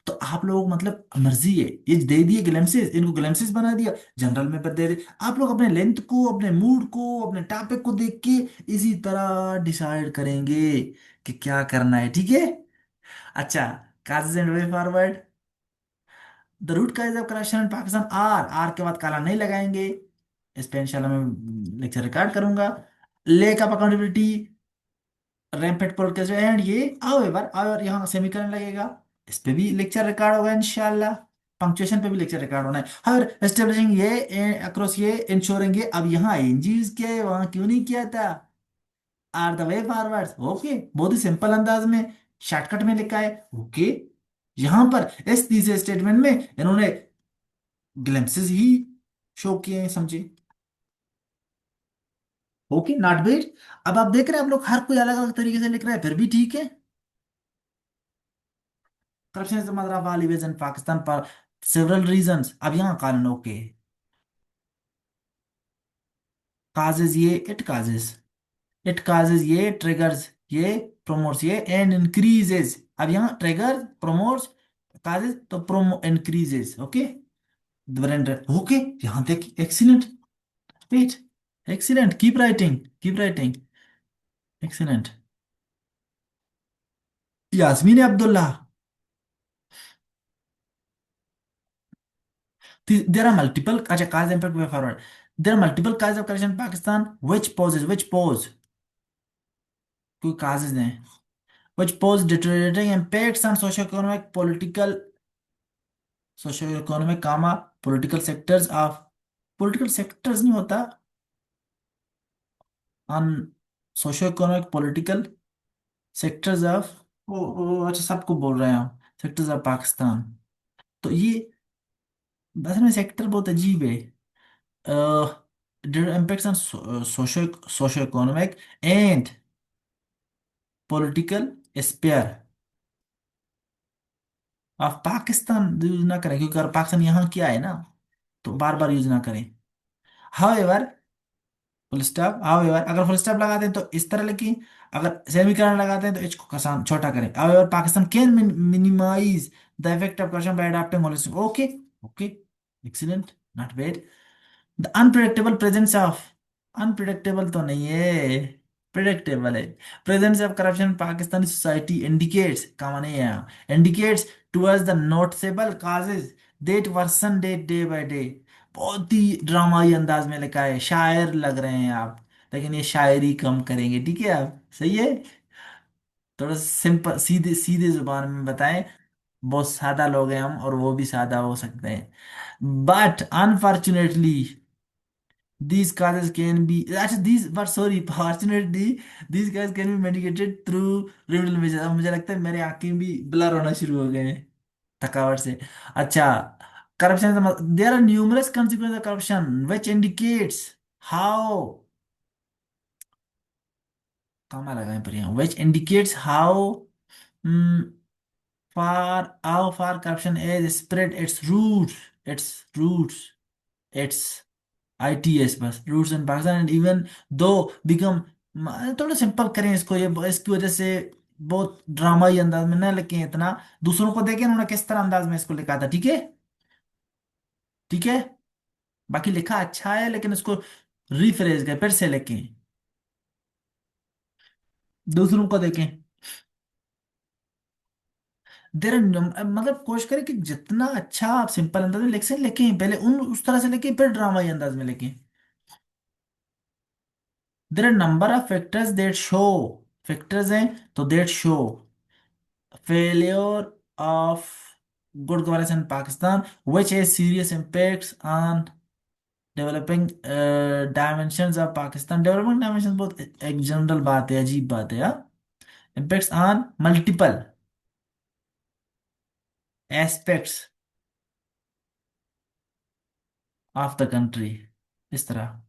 तो आप लोग मतलब मर्जी है, ये दे दिए ग्लैम्सेस, इनको ग्लैम्सेस बना दिया, जनरल में पर दे दे। आप लोग अपने लेंथ को, अपने मूड को, अपने टॉपिक को देख के इसी तरह डिसाइड करेंगे कि क्या करना है, ठीक है? अच्छा, causes and way forward, the root cause of corruption in Pakistan are, are के बाद काला नहीं लगाएंगे। इस पे इंशाल्लाह मैं लेक्चर रिकॉर्ड करूंगा। Lack of accountability, rampant politics and ये और यहाँ सेमीकोलन लगेगा, इस पे भी लेक्चर रिकॉर्ड होगा इंशाल्लाह। पंक्चुएशन पे भी लेक्चर रिकॉर्ड होना है। और एस्टेब्लिशिंग ये अक्रॉस ये इंश्योरिंग ये, अब यहाँ एनजीज किया है वहाँ क्यों नहीं किया था? Are the way forward. Okay, बहुत ही सिंपल अंदाज में शॉर्टकट में लिखा है। ओके, यहाँ पर इस तीसरे स्टेटमेंट में इन्होंने ग्लिम्पसेस ही शो किए हैं, समझे? Okay, not bad. अब आप देख रहे हैं आप लोग हर कोई अलग अलग तरीके से लिख रहा है, फिर भी ठीक है। Corruption is the mother of all evils in Pakistan पर सेवरल रीजंस। अब यहाँ कानून ओके, काजेज ये, इट काजेज ये, ट्रिगर्स ये, प्रोमोट्स ये एंड इंक्रीजेज। अब यहाँ ट्रिगर, प्रोमोट्स, काजेज, तो प्रोमो इंक्रीजेज। ओके, ब्रेंडर। ओके, यहाँ तक excellent. Wait, excellent, keep writing, keep writing, excellent. Yasmeen Abdullah, there are multiple cause impact way forward. There are multiple causes of corruption in Pakistan. Which pose? कोई causes हैं which pose deteriorating impacts on socio-economic comma political sectors of, political sectors नहीं होता, on socio-economic political sectors of, ओ अच्छा सबको बोल रहे हैं हम, सेक्टर्स ऑफ पाकिस्तान। तो ये असल में सेक्टर बहुत अजीब है। impacts on socio-economic and political sphere of Pakistan use ना करें, क्योंकि अगर पाकिस्तान यहाँ किया है ना तो बार बार यूज ना करें। हाउएवर, फुल स्टॉप, हाउएवर अगर फुल स्टॉप लगाते हैं तो इस तरह लिखें, अगर सेमीकोलन लगाते हैं तो एच को कसान छोटा करें। However Pakistan can minimise the effect of corruption by adopting holistic. Okay, okay, excellent, not bad. The unpredictable presence of, unpredictable तो नहीं है, प्रिडिक्टेबल है, presence of corruption Pakistani society indicates, काम नहीं है यहाँ, indicates towards the noticeable causes that worsen day by day. बहुत ही ड्रामाई अंदाज में लिखा है, शायर लग रहे हैं आप, लेकिन ये शायरी कम करेंगे, ठीक है आप, सही है। थोड़ा सिंपल सीधे सीधे जुबान में बताएं, बहुत सादा लोग हैं हम और वो भी सादा हो सकते हैं। But unfortunately these causes can be, actually these, but sorry, fortunately these guys can be mitigated through remedial measures। अब मुझे लगता है मेरे आंखें भी ब्लर होना शुरू हो गए हैं थकावट से। अच्छा, corruption, there are numerous consequences of corruption which indicates how, कहाँ लगाएं पर यहाँ, which indicates mm, how far corruption is spread its roots, its ITS बस roots in Pakistan and even though become. थोड़ा सिंपल करें इसको, ये इसकी वजह से बहुत ड्रामाई अंदाज में ना लिखें इतना, दूसरों को देखें उन्होंने किस तरह अंदाज में इसको लिखा था, ठीक है, ठीक है। बाकी लिखा अच्छा है लेकिन इसको रिफ्रेश कर फिर से लिखें, दूसरों को देखें। देर मतलब कोशिश करें कि जितना अच्छा आप सिंपल अंदाज में लिख से लिखें, पहले उन उस तरह से लिखें फिर ड्रामाई अंदाज में लिखें। There are number of factors that show, factors हैं तो that show failure of good governance in Pakistan, which has serious impacts on developing dimensions of Pakistan। Development dimensions बहुत एक जनरल बात है, अजीब बात है यार। Impacts on multiple aspects of the country, इस तरह।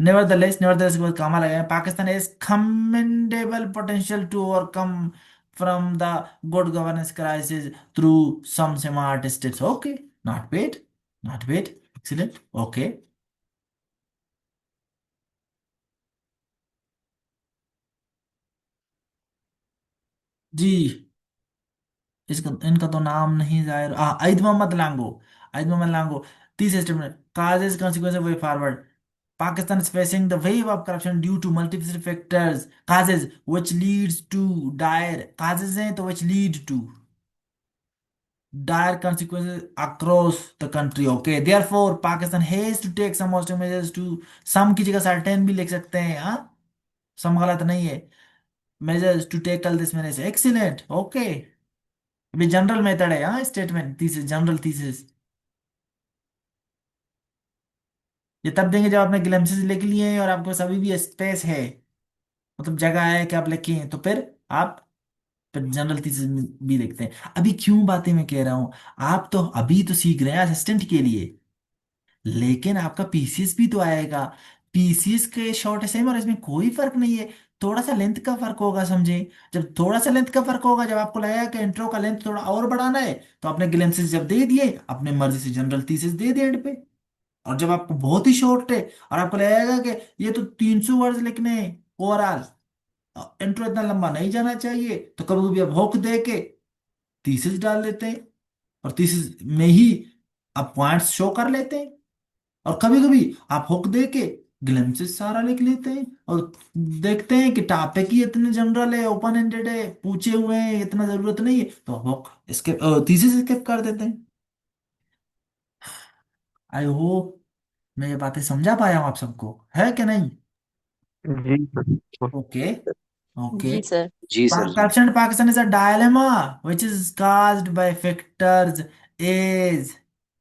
nevertheless के बाद कामा लगाया, Pakistan has commendable potential to overcome from the good governance crisis through some smart steps। Okay, not bad, not bad, excellent, okay। जी, इसका इनका तो नाम नहीं जाहिर, आइद मोहम्मद लांगो, आइद मोहम्मद लांगो। तीसरे statement, causes consequences way forward, Pakistan is facing the wave of corruption due to multiple factors, causes which leads to dire, causes हैं तो which lead to, dire consequences across the country. Okay, therefore Pakistan has to take some more measures to, some की जगह certain भी लिख सकते हैं, हाँ, सम गलत नहीं है, measures to tackle this menace. Excellent. Okay, ये जनरल मेथड है, हाँ, स्टेटमेंट थीसिस, जनरल थीसिस। ये तब देंगे जब आपने ग्लिम्पसेस लिख लिए हैं और आपके पास अभी भी स्पेस है, मतलब जगह है कि आप लिखें, तो फिर आप फिर जनरल थीसिस भी लिखते हैं। अभी क्यों बातें मैं कह रहा हूँ, आप तो अभी तो सीख रहे हैं असिस्टेंट के लिए, लेकिन आपका पीसीएस भी तो आएगा। पीसीएस के शॉर्ट सेम और इसमें कोई फर्क नहीं है, थोड़ा सा लेंथ का फर्क होगा, समझे। जब थोड़ा सा लेंथ का फर्क होगा, जब आपको लगेगा कि इंट्रो का लेंथ थोड़ा और बढ़ाना है, तो आपने ग्लिम्पसेस जब दे दिए, अपने मर्जी से जनरल थीसिस दे दिए एंड पे। और जब आपको बहुत ही शॉर्ट है और आपको लगेगा कि ये तो 300 वर्ड्स लिखने हैं ओवरऑल, इंट्रो इतना लंबा नहीं जाना चाहिए, तो कभी कभी आप होक दे के थीसिस डाल देते हैं, और थीसिस में ही आप पॉइंट्स शो कर लेते हैं। और कभी कभी आप हुक दे के ग्लिम्पसेस सारा लिख लेते हैं, और देखते हैं कि टॉपिक ही इतने जनरल है, ओपन एंडेड है, पूछे हुए हैं, इतना जरूरत नहीं है, तो हुक स्किप, थीसिस स्किप कर देते हैं। आई होप मैं ये बातें समझा पाया हूँ आप सबको, है कि नहीं। जी सर। ओके। ओके। जी सर। जी सर जी। Corruption in Pakistan is a dilemma which is caused by factors as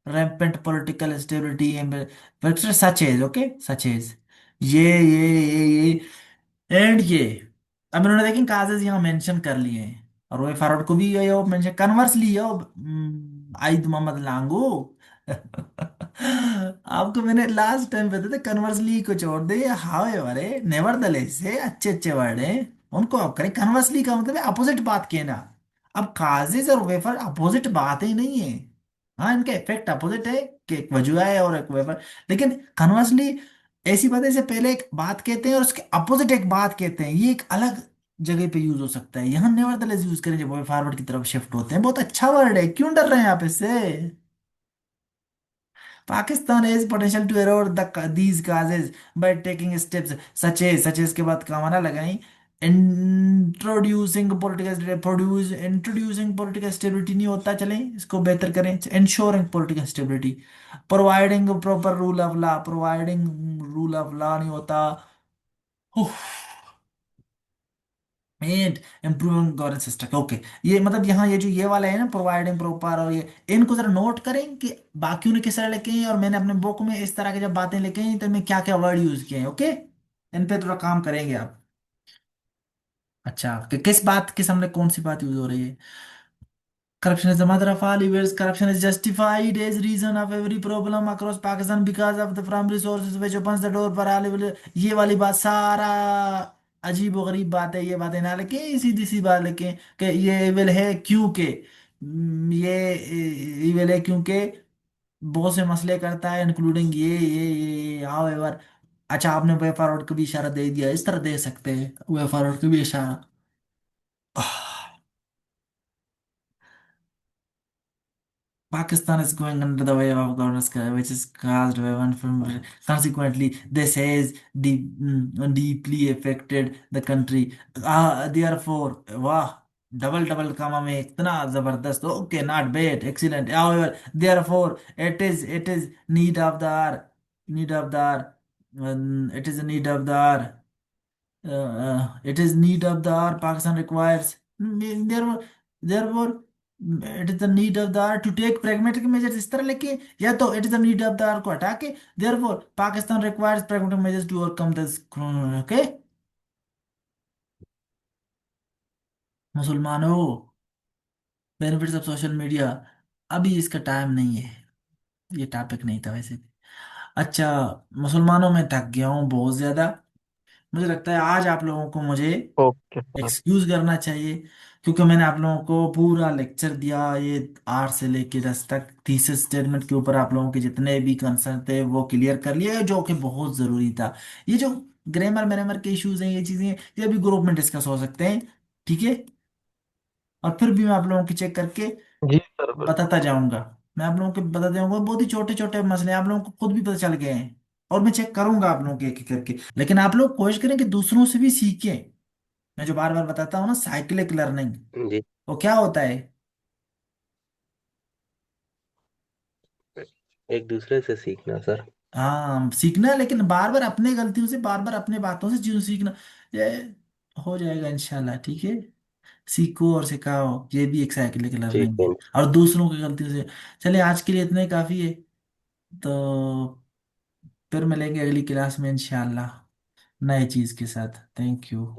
rampant political instability and factors such as, okay, such as ये एंड ये, अब इन्होंने देखिए काजेज यहाँ मेंशन कर लिए हैं, और वो फॉरवर्ड को भी ये मेंशन कन्वर्सली है, आइद मोहम्मद लांगू। आपको मैंने लास्ट टाइम बताया था कन्वर्सली को छोड़ दे, हाउ एवर है, नेवरदलेस से अच्छे अच्छे वर्ड हैं, उनको आप करें। कन्वर्सली का मतलब है अपोजिट बात कहना। अब काजिज और वेफर अपोजिट बात ही नहीं है, हाँ, इनका इफेक्ट अपोजिट है, कि एक वजुआ है और एक वेफर, लेकिन कन्वर्सली ऐसी बात है, जैसे पहले एक बात कहते हैं और उसके अपोजिट एक बात कहते हैं, ये एक अलग जगह पे यूज हो सकता है। यहाँ नेवरदलेस यूज करें जब वे फॉरवर्ड की तरफ शिफ्ट होते हैं, बहुत अच्छा वर्ड है, क्यों डर रहे हैं आप इससे। Pakistan has potential to erode these causes by taking steps such as के बाद कामाना लगाई, introducing political stability नहीं होता, चलें इसको बेहतर करें, ensuring political stability, providing proper rule of law, providing rule of law नहीं होता, and improving governance system. Okay, ये मतलब यहाँ ये जो ये वाला है ना, प्रोवाइडिंग प्रॉपर, और ये इनको जरा नोट करें कि बाकियों ने किस तरह लिखे हैं, और मैंने अपने बुक में इस तरह की जब बातें लिखी हैं तो मैं क्या क्या वर्ड यूज किए हैं। ओके, इन पे थोड़ा काम करेंगे आप। अच्छा, कि किस बात, किस हमने कौन सी बात यूज हो रही है। Corruption is the mother of all evils. Corruption is justified as reason of every problem across Pakistan because of the from resources which opens the door for all evil. ये वाली बात सारा अजीब और गरीब बात है, ये बातें ना लिखें, सीधी सी बात लिखें कि ये एविल है क्योंकि, ये एविल है क्योंकि बहुत से मसले करता है, इंक्लूडिंग ये हाउएवर। अच्छा, आपने वे फॉरवर्ड को भी इशारा दे दिया, इस तरह दे सकते हैं वे फॉरवर्ड को भी इशारा। Pakistan is going under the wave of governance which is caused by one from. Consequently, this has deeply affected the country. Therefore, वाह, डबल डबल कामा में इतना जबरदस्त, okay, not bad, excellent. However, therefore, it is need of the hour, need of the hour, it is a need of the hour, it is need of the hour Pakistan requires. Therefore, it is the need of the hour to take pragmatic measures, इस तरह लेके, या तो it is the need of the hour को हटा के therefore Pakistan requires pragmatic measures to overcome this, okay। मुसलमानों, benefits of social media, अभी इसका टाइम नहीं है, ये टॉपिक नहीं था वैसे भी। अच्छा, मुसलमानों, में थक गया हूँ बहुत ज्यादा, मुझे लगता है आज आप लोगों को मुझे ओके सर। एक्सक्यूज करना चाहिए, क्योंकि मैंने आप लोगों को पूरा लेक्चर दिया, ये 8 से लेके 10 तक थीसिस स्टेटमेंट के ऊपर आप लोगों के जितने भी कंसर्न थे वो क्लियर कर लिए, जो कि बहुत ज़रूरी था। ये जो ग्रामर मैनर के इश्यूज हैं, ये चीज़ें हैं, ये भी ग्रुप में डिस्कस हो सकते हैं, ठीक है। और फिर भी मैं आप लोगों की चेक करके जी सर बिल्कुल। बताता जाऊंगा, मैं आप लोगों को बताता जाऊंगा, बहुत ही छोटे छोटे मसले आप लोगों को खुद भी पता चल गए हैं, और मैं चेक करूंगा आप लोगों के एक एक करके। लेकिन आप लोग कोशिश करें कि दूसरों से भी सीखें। मैं जो बार बार बताता हूँ ना, साइक्लिक लर्निंग, जी वो क्या होता है, एक दूसरे से सीखना सर। हाँ सीखना है, लेकिन बार बार अपने गलतियों से, बार बार अपने बातों से क्यों सीखना। ये हो जाएगा इंशाल्लाह, ठीक है। सीखो और सिखाओ, ये भी एक साइकिलिक ठीक लर्निंग है। है, और दूसरों की गलतियों से। चलिए आज के लिए इतना ही काफी है। तो फिर मिलेंगे अगली क्लास में इंशाल्लाह, नए चीज के साथ। Thank you.